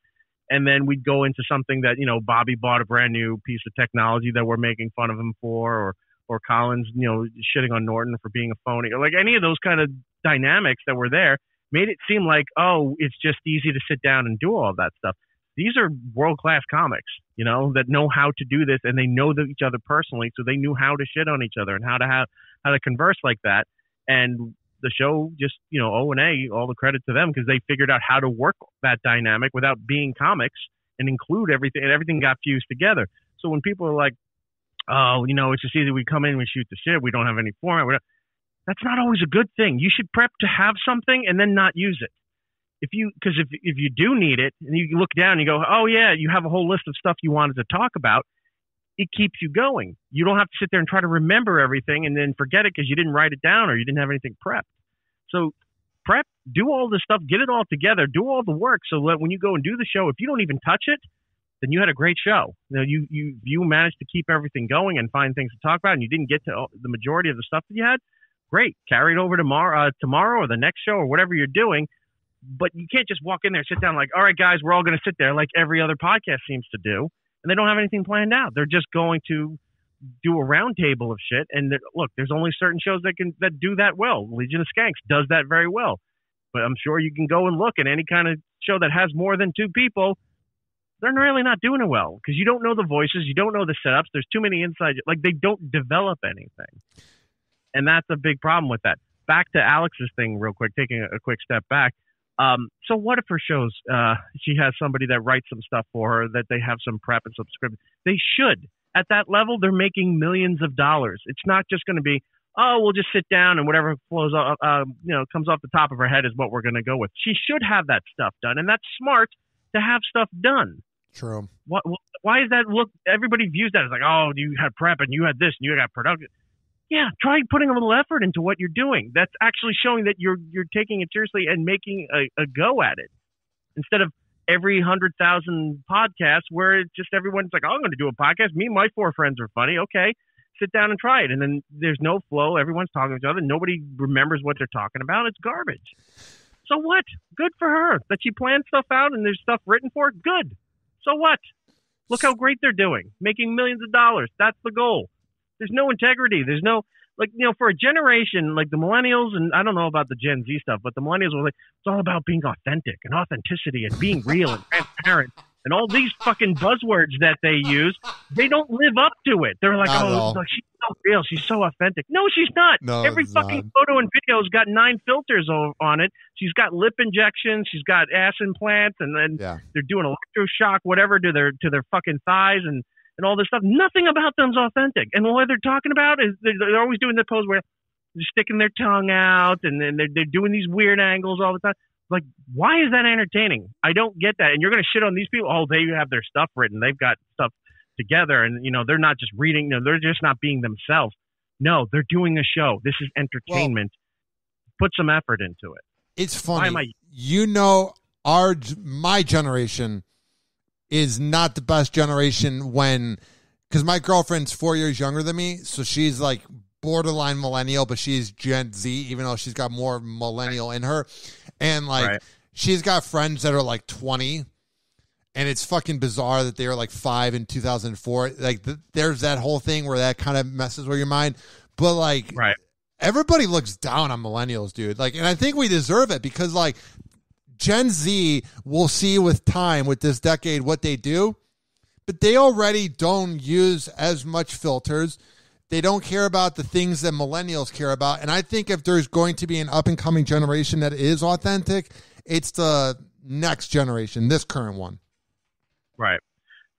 And then we'd go into something that, Bobby bought a brand new piece of technology that we're making fun of him for, or Colin's, shitting on Norton for being a phony, or like any of those kind of dynamics that were there made it seem like, oh, it's just easy to sit down and do all of that stuff. These are world-class comics, that know how to do this, and they know each other personally, so they knew how to shit on each other and how to converse like that. And the show just, O&A, all the credit to them because they figured out how to work that dynamic without being comics and include everything, and everything got fused together. So when people are like, oh, it's just easy, we come in, we shoot the shit, we don't have any format, that's not always a good thing. You should prep to have something and then not use it. If you do need it and you look down and you go, oh yeah, you have a whole list of stuff you wanted to talk about, it keeps you going. You don't have to sit there and try to remember everything and then forget it because you didn't write it down or you didn't have anything prepped. So prep, do all this stuff, get it all together, do all the work so that when you go and do the show, if you don't even touch it, then you had a great show. You managed to keep everything going and find things to talk about and you didn't get to the majority of the stuff that you had. Great. Carry it over tomorrow or the next show or whatever you're doing. But you can't just walk in there, sit down like, all right, guys, we're all going to sit there like every other podcast seems to do. And they don't have anything planned out. They're just going to do a round table of shit. And look, there's only certain shows that do that well. Legion of Skanks does that very well. But I'm sure you can go and look at any kind of show that has more than 2 people. They're really not doing it well because you don't know the voices. You don't know the setups. There's too many inside. Like they don't develop anything. And that's a big problem with that. Back to Alex's thing real quick, taking a quick step back. So what if her shows, she has somebody that writes some stuff for her, that they have some prep and some script? They should. At that level, they're making millions of dollars. It's not just going to be, oh, we'll just sit down and whatever flows, comes off the top of her head is what we're going to go with. She should have that stuff done. And that's smart to have stuff done. True. Why is that? Look, everybody views that as like, oh, you had prep and you had this and you got production. Yeah, try putting a little effort into what you're doing. That's actually showing that you're taking it seriously and making a go at it. Instead of every 100,000 podcasts where it's just everyone's like, oh, I'm going to do a podcast. Me and my 4 friends are funny. Okay, sit down and try it. And then there's no flow. Everyone's talking to each other. Nobody remembers what they're talking about. It's garbage. So what? Good for her that she planned stuff out and there's stuff written for it. Good. So what? Look how great they're doing. Making millions of dollars. That's the goal. There's no integrity. There's no, for a generation, like the millennials, and I don't know about the Gen Z stuff, but the millennials were like, it's all about being authentic and authenticity and being real and transparent and all these fucking buzzwords that they use. They don't live up to it. They're like, she's so real. She's so authentic. No, she's not. No, every fucking photo and video's got 9 filters on it. She's got lip injections. She's got ass implants, and then they're doing electroshock, whatever, to their fucking thighs and all this stuff. Nothing about them's authentic. And what they're talking about is they're always doing the pose where they're sticking their tongue out and then they're doing these weird angles all the time. Like, why is that entertaining? I don't get that. And you're going to shit on these people. Oh, they have their stuff written. They've got stuff together. And, they're not just reading. They're just not being themselves. No, they're doing a show. This is entertainment. Put some effort into it. It's funny. My generation is not the best generation because my girlfriend's 4 years younger than me. So she's like borderline millennial, but she's Gen Z, even though she's got more millennial in her. And she's got friends that are like 20, and it's fucking bizarre that they were like 5 in 2004. Like there's that whole thing where that kind of messes with your mind. But everybody looks down on millennials, dude. And I think we deserve it because Gen Z will see with time, with this decade, what they do, but they already don't use as much filters. They don't care about the things that millennials care about. And I think if there's going to be an up-and-coming generation that is authentic, it's the next generation, this current one. Right.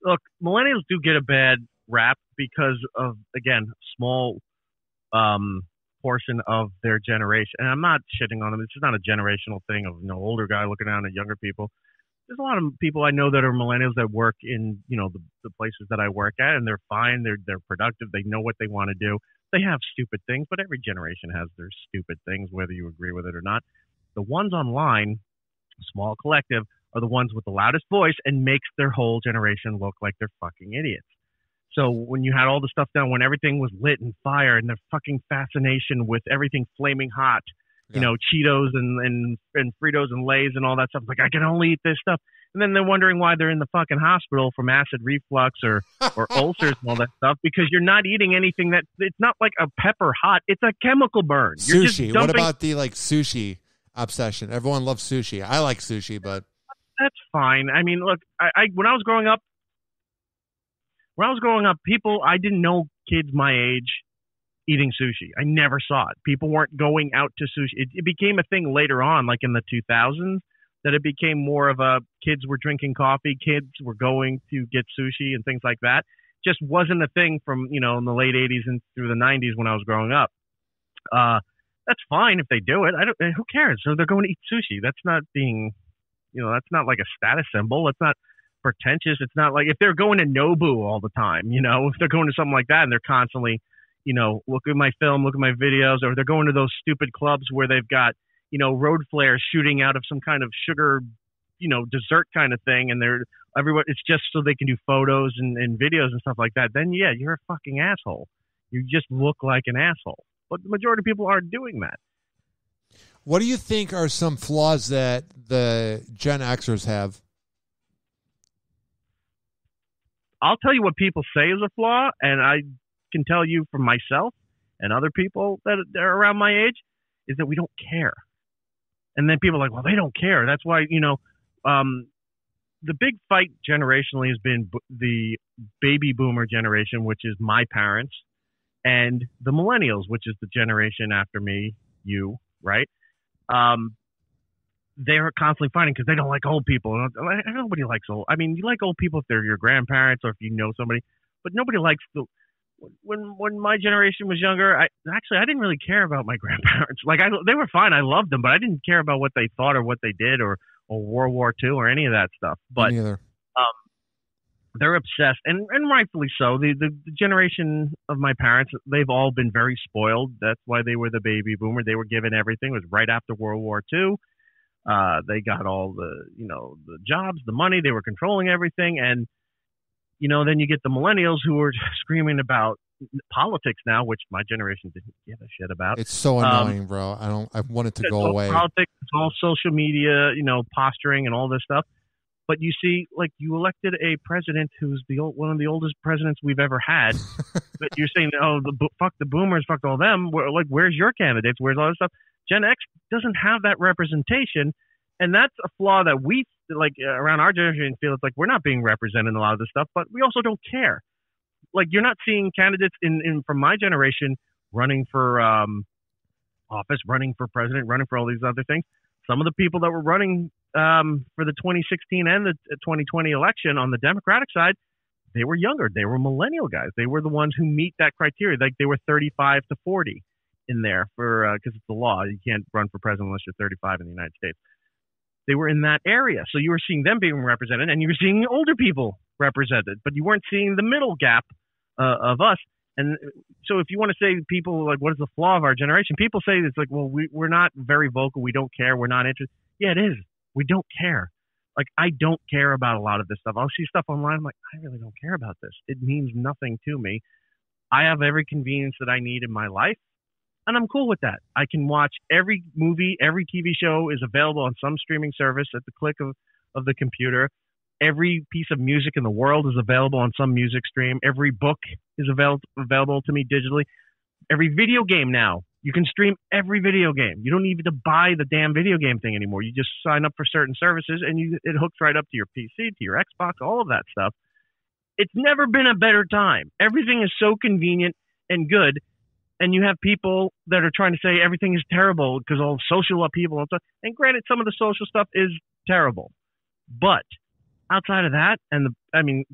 Look, millennials do get a bad rap because of, again, small portion of their generation. And I'm not shitting on them. It's just not a generational thing of older guy looking down at younger people. There's a lot of people I know that are millennials that work in, the places that I work at, and they're fine. They're productive. They know what they want to do. They have stupid things, but every generation has their stupid things, whether you agree with it or not. The ones online, small collective, are the ones with the loudest voice and makes their whole generation look like they're fucking idiots. So when you had all the stuff done, when everything was lit and fire and their fucking fascination with everything flaming hot, Cheetos and Fritos and Lay's and all that stuff. Like, I can only eat this stuff. And then they're wondering why they're in the fucking hospital from acid reflux or ulcers and all that stuff, because you're not eating anything it's not like a pepper hot. It's a chemical burn. You're sushi. What about the sushi obsession? Everyone loves sushi. I like sushi, but that's fine. I mean, look, when I was growing up, I didn't know kids my age eating sushi. I never saw it. People weren't going out to sushi. It became a thing later on, like in the 2000s, that it became more of a kids were drinking coffee, kids were going to get sushi and things like that. Just wasn't a thing from, in the late 80s and through the 90s when I was growing up. That's fine if they do it. Who cares? So they're going to eat sushi. That's not being, that's not like a status symbol. It's not pretentious. It's not like if they're going to Nobu all the time, if they're going to something like that and they're constantly, look at my film, look at my videos, or they're going to those stupid clubs where they've got, road flares shooting out of some kind of sugar, dessert kind of thing. And it's just so they can do photos and videos and stuff like that. Then, yeah, you're a fucking asshole. You just look like an asshole. But the majority of people aren't doing that. What do you think are some flaws that the Gen Xers have? I'll tell you what people say is a flaw, and I can tell you from myself and other people that are around my age, is that we don't care. And then people are like, well, they don't care. That's why, the big fight generationally has been the baby boomer generation, which is my parents, and the millennials, which is the generation after me, you, right? They're constantly fighting because they don't like old people. Nobody likes old. I mean, you like old people if they're your grandparents or if you know somebody, but nobody likes when my generation was younger, I didn't really care about my grandparents. Like they were fine. I loved them, but I didn't care about what they thought or what they did or World War II or any of that stuff. But they're obsessed, and rightfully so. The generation of my parents, they've all been very spoiled. That's why they were the baby boomer. They were given everything. It was right after World War II. They got all the jobs, the money. They were controlling everything, and then you get the millennials who are screaming about politics now, which my generation didn't give a shit about. It's so annoying, bro. I want it to go away. Politics, it's all social media, posturing and all this stuff. But you see, like, you elected a president who's one of the oldest presidents we've ever had. But you're saying, fuck the boomers, fuck all them. Where's your candidates? Where's all this stuff? Gen X doesn't have that representation. And that's a flaw that we, around our generation, feel it's like we're not being represented in a lot of this stuff, but we also don't care. Like, you're not seeing candidates from my generation running for office, running for president, running for all these other things. Some of the people that were running for the 2016 and the 2020 election on the Democratic side, they were younger. They were millennial guys. They were the ones who meet that criteria. Like, they were 35 to 40 in there because it's the law. You can't run for president unless you're 35 in the United States. They were in that area. So you were seeing them being represented, and you were seeing older people represented, but you weren't seeing the middle gap of us. And so if you want to say people, like, what is the flaw of our generation? People say it's like, well, we're not very vocal. We don't care. We're not interested. Yeah, it is. We don't care. Like, I don't care about a lot of this stuff. I'll see stuff online. I'm like, I really don't care about this. It means nothing to me. I have every convenience that I need in my life, and I'm cool with that. I can watch every movie, every TV show is available on some streaming service at the click of the computer. Every piece of music in the world is available on some music stream. Every book is available to me digitally. Every video game now, you can stream every video game. You don't need to buy the damn video game thing anymore. You just sign up for certain services, and it hooks right up to your PC, to your Xbox, all of that stuff. It's never been a better time. Everything is so convenient. and good, and you have people that are trying to say everything is terrible because all social upheaval and stuff. And granted, some of the social stuff is terrible, but outside of that,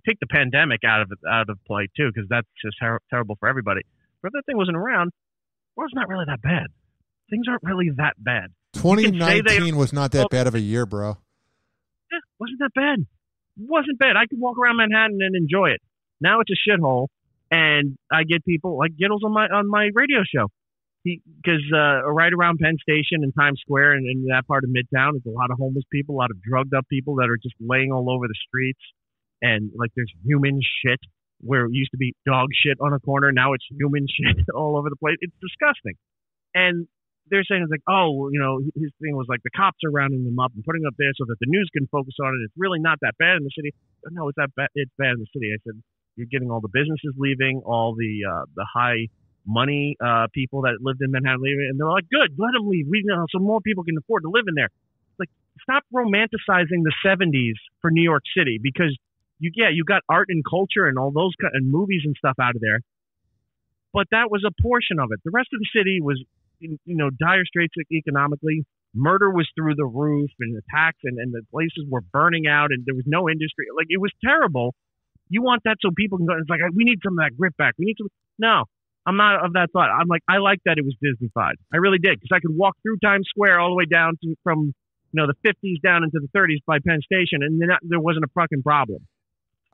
take the pandemic out of play too, because that's just terrible for everybody. But if that thing wasn't around, the world's not really that bad. Things aren't really that bad. 2019 was not that bad of a year, bro. Yeah, wasn't that bad. Wasn't bad. I could walk around Manhattan and enjoy it. Now it's a shithole, and I get people like Gittles on my radio show, because right around Penn Station and Times Square and in that part of Midtown, there's a lot of homeless people, a lot of drugged up people that are just laying all over the streets, and like there's human shit where it used to be dog shit on a corner, now it's human shit all over the place. It's disgusting, and they're saying it's like, oh, his thing was like the cops are rounding them up and putting up there so that the news can focus on it. It's really not that bad in the city. No, it's that bad. It's bad in the city. I said, you're getting all the businesses leaving, all the high money people that lived in Manhattan leaving, and they're like, good, let them leave. So more people can afford to live in there. It's like, stop romanticizing the 70s for New York City, because you got art and culture and all those and movies and stuff out of there, but that was a portion of it. The rest of the city was dire straits economically. Murder was through the roof, and attacks, and the places were burning out, and there was no industry. Like, it was terrible. You want that so people can go. It's like, we need some of that grit back. We need some. No, I'm not of that thought. I'm like, I like that it was Disney-fied. I really did, because I could walk through Times Square all the way down from the 50s down into the 30s by Penn Station, and there wasn't a fucking problem.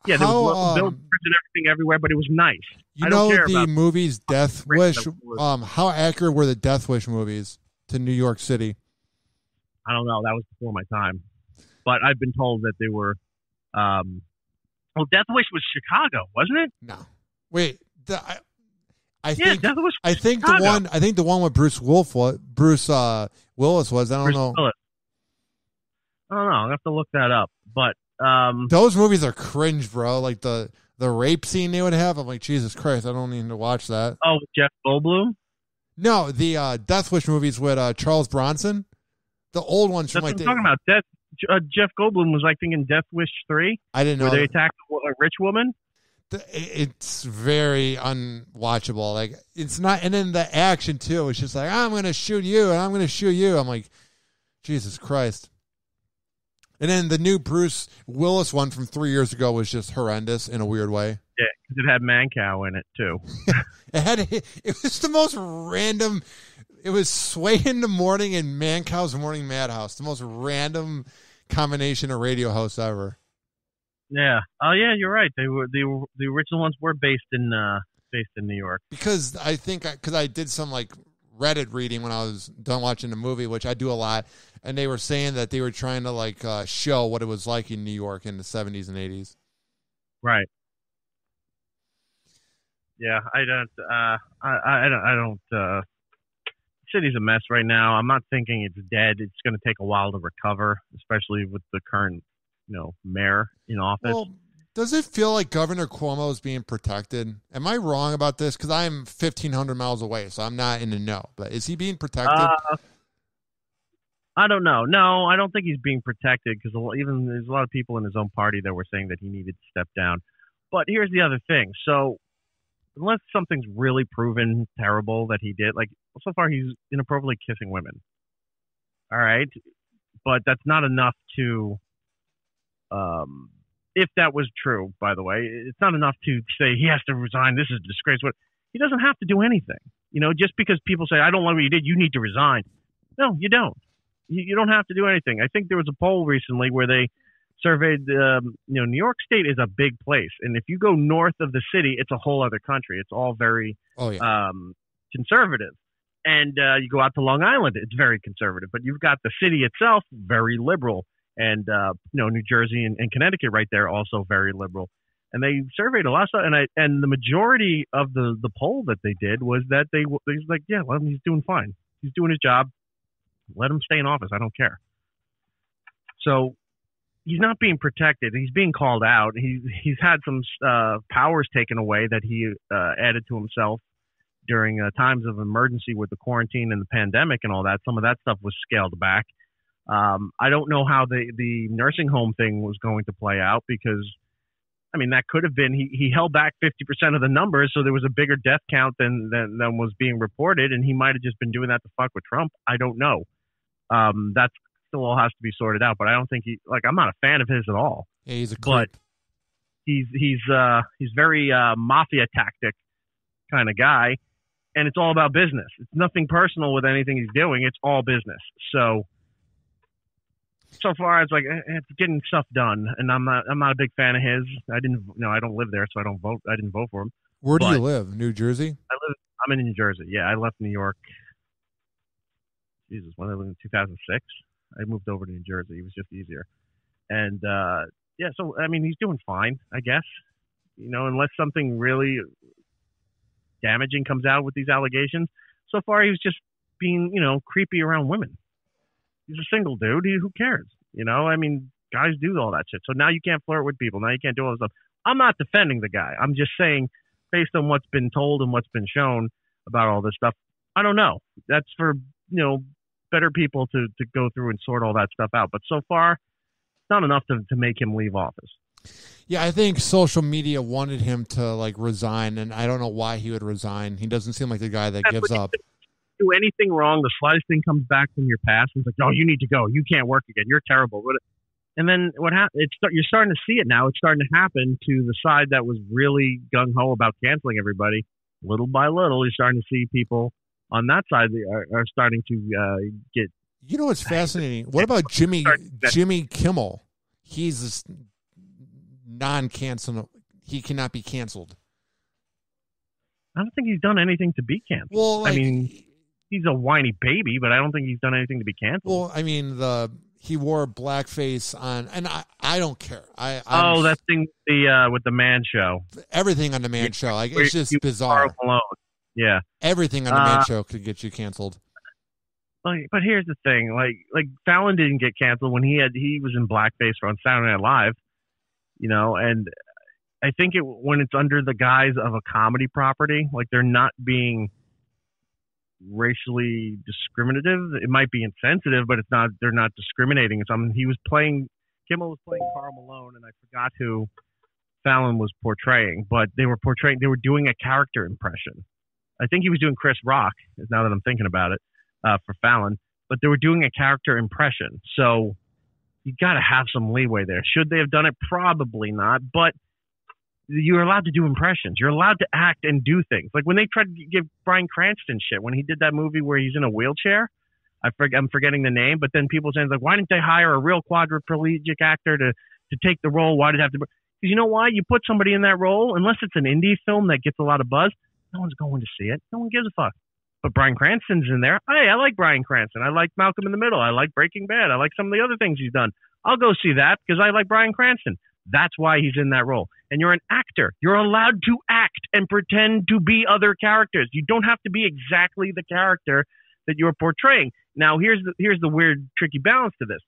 Yeah, there was billboards and everything everywhere, but it was nice. You know the movies Death Wish? How accurate were the Death Wish movies to New York City? I don't know. That was before my time. But I've been told that they were... Death Wish was Chicago, wasn't it? No. Wait. I think the one with Bruce Willis was. I don't know. Willis. I don't know. I'll have to look that up. But those movies are cringe, bro. Like the rape scene they would have. I'm like, Jesus Christ, I don't need to watch that. Oh, with Jeff Goldblum? No, the Death Wish movies with Charles Bronson. The old ones from That's what I'm talking about. Jeff Goldblum was, I think, in Death Wish 3. I didn't know. Where they attacked a rich woman. It's very unwatchable. Like, it's not, and then the action too. It's just like, I'm going to shoot you, and I'm going to shoot you. I'm like, Jesus Christ. And then the new Bruce Willis one from 3 years ago was just horrendous in a weird way. Yeah, because it had Mancow in it too. It was the most random. It was Sway in the Morning and Mancow's Morning Madhouse. The most random combination of radio hosts ever. Yeah. Oh, yeah. You're right. They were the original ones were based in New York. Because I did some like Reddit reading when I was done watching the movie, which I do a lot, and they were saying that they were trying to like show what it was like in New York in the 70s and 80s. Right. Yeah. I don't. City's a mess right now. I'm not thinking it's dead. It's going to take a while to recover, especially with the current, mayor in office. Well, does it feel like Governor Cuomo is being protected? Am I wrong about this? Because I'm 1,500 miles away, so I'm not in the know. But is he being protected? I don't know. No, I don't think he's being protected, because even there's a lot of people in his own party that were saying that he needed to step down. But here's the other thing. So unless something's really proven terrible that he did, like so far he's inappropriately kissing women. All right. But that's not enough to, if that was true, by the way, it's not enough to say he has to resign. This is a disgrace. He doesn't have to do anything. Just because people say, I don't like what you did, you need to resign. No, you don't. You don't have to do anything. I think there was a poll recently where they surveyed, New York State is a big place. And if you go north of the city, it's a whole other country. It's all very conservative. And you go out to Long Island, it's very conservative. But you've got the city itself, very liberal. And, New Jersey and Connecticut right there, also very liberal. And they surveyed a lot of stuff. And the majority of the poll that they did was that they was like, yeah, well, he's doing fine. He's doing his job. Let him stay in office. I don't care. So he's not being protected. He's being called out. He's had some powers taken away that he added to himself during times of emergency with the quarantine and the pandemic and all that. Some of that stuff was scaled back. I don't know how the nursing home thing was going to play out, because I mean, that could have been he held back 50% of the numbers, so there was a bigger death count than was being reported, and he might have just been doing that to fuck with Trump. I don't know. That still all has to be sorted out, but I don't think I'm not a fan of his at all. Yeah, he's a creep. But he's very mafia tactic kind of guy, and it's all about business. It's nothing personal with anything he's doing. It's all business. So far, it's like it's getting stuff done, and I'm not a big fan of his. I don't live there, so I don't vote. I didn't vote for him. Where do you live? New Jersey? I'm in New Jersey. Yeah, I left New York. Jesus, when I lived in 2006, I moved over to New Jersey. It was just easier, and so I mean, he's doing fine, I guess. Unless something really damaging comes out with these allegations. So far, he was just being, creepy around women. He's a single dude. Who cares? I mean, guys do all that shit. So now you can't flirt with people. Now you can't do all this stuff. I'm not defending the guy. I'm just saying, based on what's been told and what's been shown about all this stuff, I don't know. That's for, better people to go through and sort all that stuff out. But so far, it's not enough to make him leave office. Yeah, I think social media wanted him to resign, and I don't know why he would resign. He doesn't seem like the guy that gives up. Do anything wrong, the slightest thing comes back from your past. It's like, oh, you need to go. You can't work again. You're terrible. And then what happened? You're starting to see it now. It's starting to happen to the side that was really gung ho about canceling everybody. Little by little, you're starting to see people on that side are starting to get. You know what's fascinating? What about Jimmy Kimmel? He's non-cancelable. He cannot be canceled. I don't think he's done anything to be canceled. Well, I mean, he's a whiny baby, but I don't think he's done anything to be canceled. Well, I mean, he wore blackface on, and I don't care. That thing with the Man Show. Everything on the Man Show, it's just bizarre. Yeah, everything on the Man Show could get you canceled. But here's the thing: like Fallon didn't get canceled when he was in blackface on Saturday Night Live, and I think when it's under the guise of a comedy property, they're not being racially discriminative. It might be insensitive, but it's not. They're not discriminating. Kimmel was playing Karl Malone, and I forgot who Fallon was portraying, but they were doing a character impression. I think he was doing Chris Rock, now that I'm thinking about it, for Fallon, but they were doing a character impression. So you got to have some leeway there. Should they have done it? Probably not, but you're allowed to do impressions. You're allowed to act and do things. Like when they tried to give Bryan Cranston shit, when he did that movie where he's in a wheelchair, I'm forgetting the name, but then people saying what, why didn't they hire a real quadriplegic actor to take the role? Why did it have to? Because you know why? You put somebody in that role, unless it's an indie film that gets a lot of buzz, no one's going to see it. No one gives a fuck. But Bryan Cranston's in there. Hey, I like Bryan Cranston. I like Malcolm in the Middle. I like Breaking Bad. I like some of the other things he's done. I'll go see that because I like Bryan Cranston. That's why he's in that role. And you're an actor. You're allowed to act and pretend to be other characters. You don't have to be exactly the character that you're portraying. Now, here's the weird, tricky balance to this.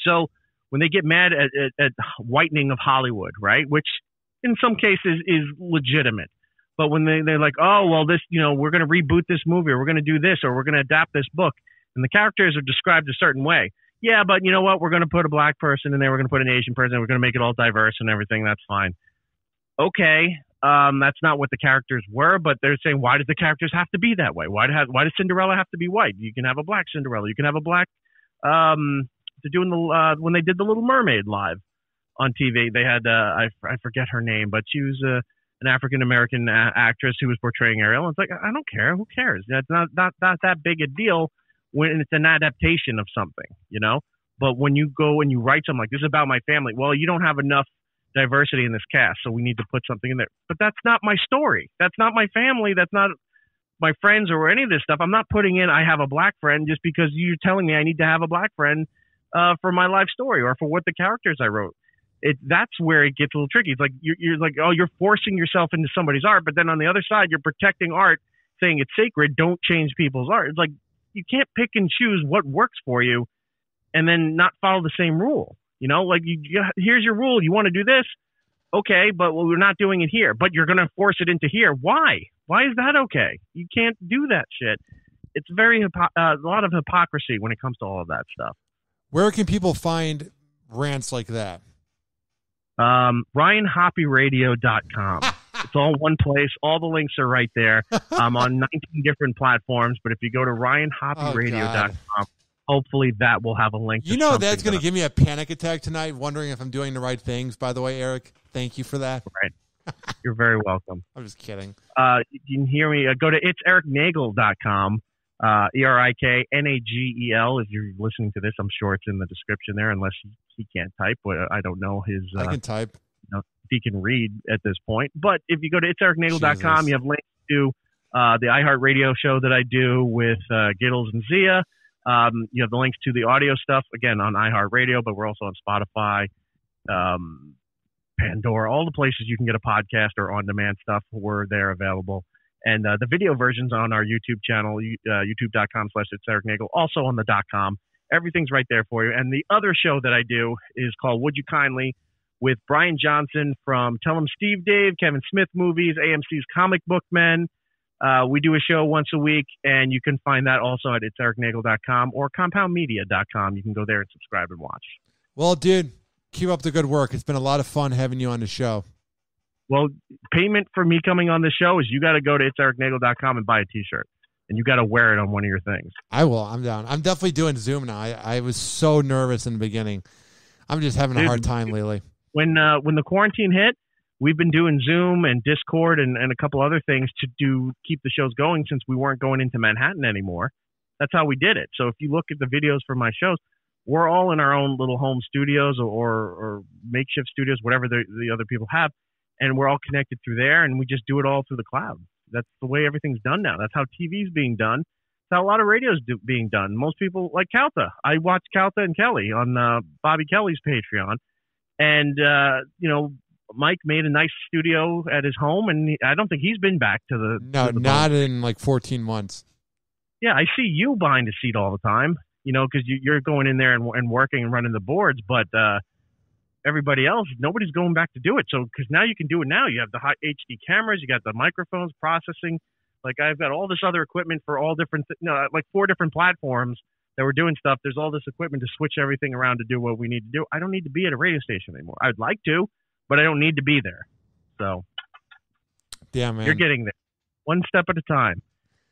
So when they get mad at whitening of Hollywood, right, which in some cases is legitimate. But when they're like, oh, well, this, we're going to reboot this movie, or we're going to do this, or we're going to adapt this book, and the characters are described a certain way. Yeah, but you know what? We're going to put a black person in there. We're going to put an Asian person. We're going to make it all diverse and everything. That's fine. Okay, that's not what the characters were, but they're saying, why does the characters have to be that way? Why does Cinderella have to be white? You can have a black Cinderella. You can have a black. They're doing when they did the Little Mermaid live on TV. They had I forget her name, but she was an African American actress who was portraying Ariel. And it's like, I don't care. Who cares? That's not that big a deal when it's an adaptation of something, But when you go and you write something like this is about my family, well, you don't have enough diversity in this cast, so we need to put something in there. But that's not my story. That's not my family. That's not my friends or any of this stuff. I'm not putting in I have a black friend just because you're telling me I need to have a black friend for my life story or for what the characters I wrote. That's where it gets a little tricky. It's like you're like, oh, you're forcing yourself into somebody's art, but then on the other side, you're protecting art, saying it's sacred. Don't change people's art. It's like you can't pick and choose what works for you, and then not follow the same rule. Like here's your rule. You want to do this, okay? But we're not doing it here. But you're going to force it into here. Why? Why is that okay? You can't do that shit. It's a lot of hypocrisy when it comes to all of that stuff. Where can people find rants like that? RyanHoppyRadio.com. It's all one place. All the links are right there. I'm on 19 different platforms, but if you go to RyanHoppyRadio.com, hopefully that will have a link. You know that's going to give me a panic attack tonight, wondering if I'm doing the right things, by the way, Erik. Thank you for that. Right. You're very welcome. I'm just kidding. You can hear me. Go to it'seriknagel.com. ERIKNAGEL. If you're listening to this, I'm sure it's in the description there, unless he can't type. But I don't know his. I can type. If he can read at this point. But if you go to it'seriknagel.com, you have links to the iHeartRadio show that I do with Giddles and Zia. You have the links to the audio stuff, again, on iHeartRadio, but we're also on Spotify, Pandora, all the places you can get a podcast or on-demand stuff. We're there available. And the video version's on our YouTube channel, youtube.com/it'seriknagel, also on the .com. Everything's right there for you. And the other show that I do is called Would You Kindly with Brian Johnson from Tell 'em Steve Dave, Kevin Smith Movies, AMC's Comic Book Men. We do a show once a week, and you can find that also at it'seriknagel.com or compoundmedia.com. You can go there and subscribe and watch. Well, dude, keep up the good work. It's been a lot of fun having you on the show. Well, payment for me coming on the show is you got to go to it'seriknagel.com and buy a T-shirt, and you got to wear it on one of your things. I will. I'm down. I'm definitely doing Zoom now. I was so nervous in the beginning. I'm just having a hard time lately. When the quarantine hit, we've been doing Zoom and Discord and a couple other things to keep the shows going since we weren't going into Manhattan anymore. That's how we did it. So if you look at the videos for my shows, we're all in our own little home studios or makeshift studios, whatever the other people have, and we're all connected through there, and we just do it all through the cloud. That's the way everything's done now. That's how TV's being done. That's how a lot of radio's being done. Most people, like Calta. I watch Calta and Kelly on Bobby Kelly's Patreon. And, Mike made a nice studio at his home, and I don't think he's been back to the... No, not in like 14 months. Yeah, I see you behind the seat all the time, because you're going in there and working and running the boards, but everybody else, nobody's going back to do it. So, because now you can do it now. You have the high HD cameras, you got the microphones, processing. Like, I've got all this other equipment for all different, like 4 different platforms that we're doing stuff. There's all this equipment to switch everything around to do what we need to do. I don't need to be at a radio station anymore. I'd like to, but I don't need to be there. So, yeah, man, you're getting there, one step at a time.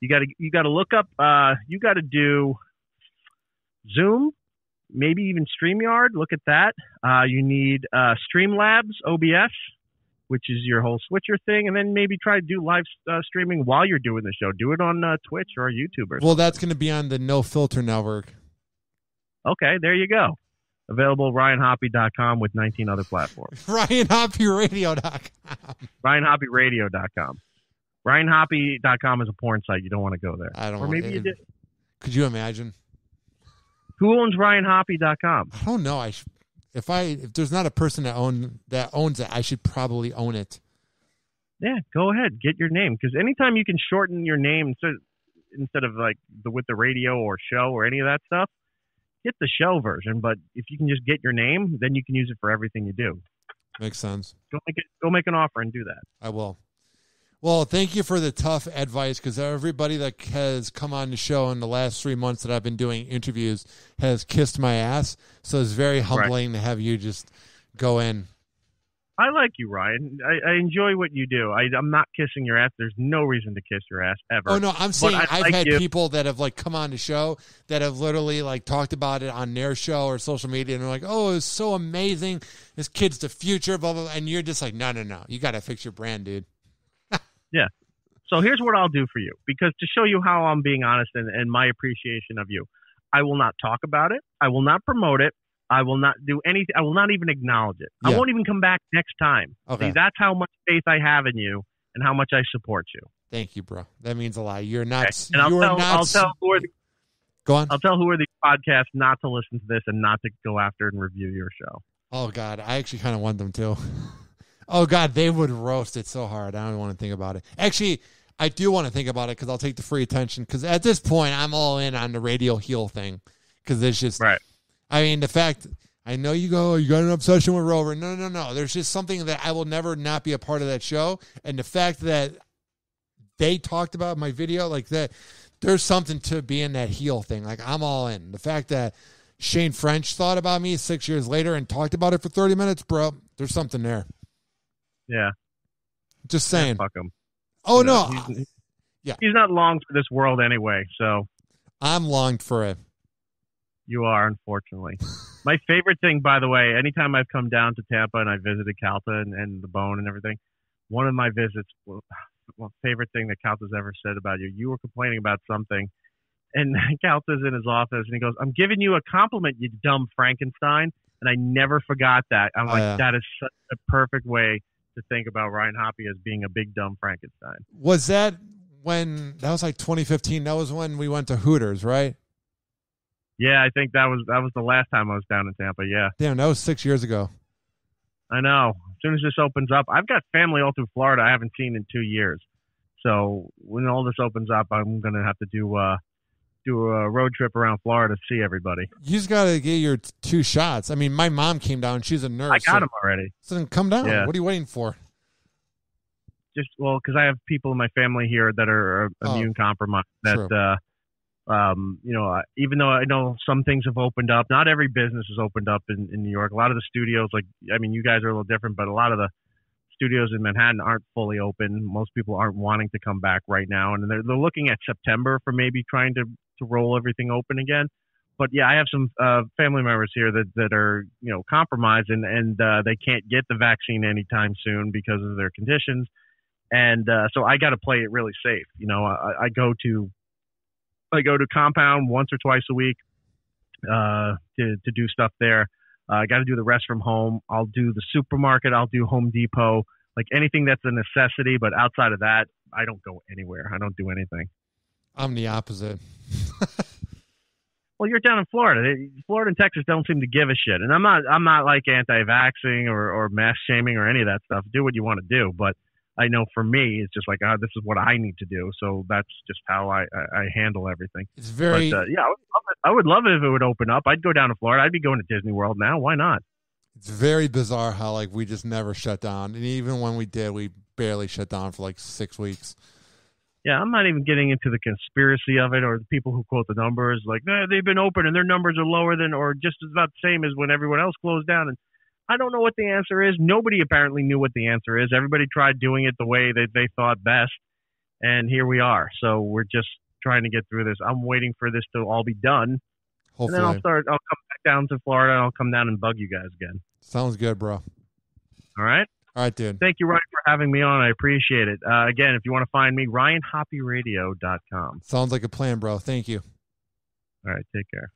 You got to look up. You got to do Zoom, maybe even StreamYard. Look at that. You need Streamlabs, OBS, which is your whole switcher thing, and then maybe try to do live streaming while you're doing the show. Do it on Twitch or YouTube or something. Well, that's going to be on the No Filter Network. Okay, there you go. Available RyanHoppy.com with 19 other platforms. RyanHoppyRadio.com. RyanHoppyRadio.com. RyanHoppy.com is a porn site. You don't want to go there. I don't. Or maybe you did. Could you imagine? Who owns RyanHoppy.com? I don't know. If there's not a person that owns it, I should probably own it. Yeah, go ahead, get your name, because anytime you can shorten your name instead of like with the radio or show or any of that stuff, get the show version. But if you can just get your name, then you can use it for everything you do. Makes sense. Go make an offer and do that. I will. Well, thank you for the tough advice, because everybody that has come on the show in the last 3 months that I've been doing interviews has kissed my ass. So it's very humbling to have you just go in. I like you, Ryan. I enjoy what you do. I'm not kissing your ass. There's no reason to kiss your ass ever. Oh, no, I'm saying I've had people that have come on the show that have literally talked about it on their show or social media, and they're like, oh, it's so amazing. This kid's the future, blah, blah, blah. And you're just like, no. You got to fix your brand, dude. Yeah. So here's what I'll do for you, because to show you how I'm being honest and my appreciation of you, I will not talk about it. I will not promote it. I will not do anything. I will not even acknowledge it. Yeah. I won't even come back next time. Okay. See, that's how much faith I have in you and how much I support you. Thank you, bro. That means a lot. You're not. Okay. And I'll tell who are the, go on. I'll tell who are the podcasts not to listen to this and not to go after and review your show. Oh God, I actually kind of want them to. Oh, God, they would roast it so hard. I don't even want to think about it. Actually, I do want to think about it because I'll take the free attention, because at this point, I'm all in on the radio heel thing, because it's just, right. I mean, the fact, I know you got an obsession with Rover. No. There's just something that I will never not be a part of that show. And the fact that they talked about my video like that, there's something to being that heel thing. I'm all in. The fact that Shane French thought about me 6 years later and talked about it for 30 minutes, bro. There's something there. Yeah. Just saying. Fuck him. Oh, no. He's not long for this world anyway, so. I'm longed for it. You are, unfortunately. My favorite thing, by the way, anytime I've come down to Tampa and I visited Calta and the Bone and everything, one of my visits, favorite thing that Calta's ever said about you were complaining about something, and Calta's in his office, and he goes, "I'm giving you a compliment, you dumb Frankenstein," and I never forgot that. I'm that is such a perfect way to think about Ryan Hoppe as being a big dumb Frankenstein. Was that was like 2015? That was when we went to Hooters, right? Yeah, I think that was the last time I was down in Tampa. Yeah. Damn, that was 6 years ago. I know. As soon as this opens up, I've got family all through Florida I haven't seen in 2 years. So when all this opens up, I'm gonna have to do a road trip around Florida to see everybody. You just gotta get your 2 shots. I mean, my mom came down. She's a nurse. I got them already. So then come down. Yeah. What are you waiting for? Just because I have people in my family here that are immune compromised. That even though I know some things have opened up, not every business has opened up in New York. A lot of the studios, you guys are a little different, but a lot of the studios in Manhattan aren't fully open. Most people aren't wanting to come back right now, and they're looking at September for maybe trying to roll everything open again. But yeah, I have some family members here that are compromised and they can't get the vaccine anytime soon because of their conditions, and so I got to play it really safe. I go to Compound once or twice a week to do stuff there. I got to do the rest from home. I'll do the supermarket. I'll do Home Depot, like anything that's a necessity. But outside of that, I don't go anywhere. I don't do anything. I'm the opposite. Well, you're down in Florida. Florida and Texas don't seem to give a shit. And I'm not like anti-vaxxing or mask shaming or any of that stuff. Do what you want to do. But I know for me, it's just like, this is what I need to do. So that's just how I handle everything. It's very... But, I would love it if it would open up. I'd go down to Florida. I'd be going to Disney World now. Why not? It's very bizarre how, we just never shut down. And even when we did, we barely shut down for, 6 weeks. Yeah, I'm not even getting into the conspiracy of it or the people who quote the numbers. They've been open and their numbers are lower than or just about the same as when everyone else closed down. And I don't know what the answer is. Nobody apparently knew what the answer is. Everybody tried doing it the way that they thought best, and here we are. So we're just trying to get through this. I'm waiting for this to all be done, Hopefully. and then I'll come back down to Florida, and I'll come down and bug you guys again. Sounds good, bro. All right? All right, dude. Thank you, Ryan, for having me on. I appreciate it. Again, if you want to find me, RyanHoppeRadio.com. Sounds like a plan, bro. Thank you. All right, take care.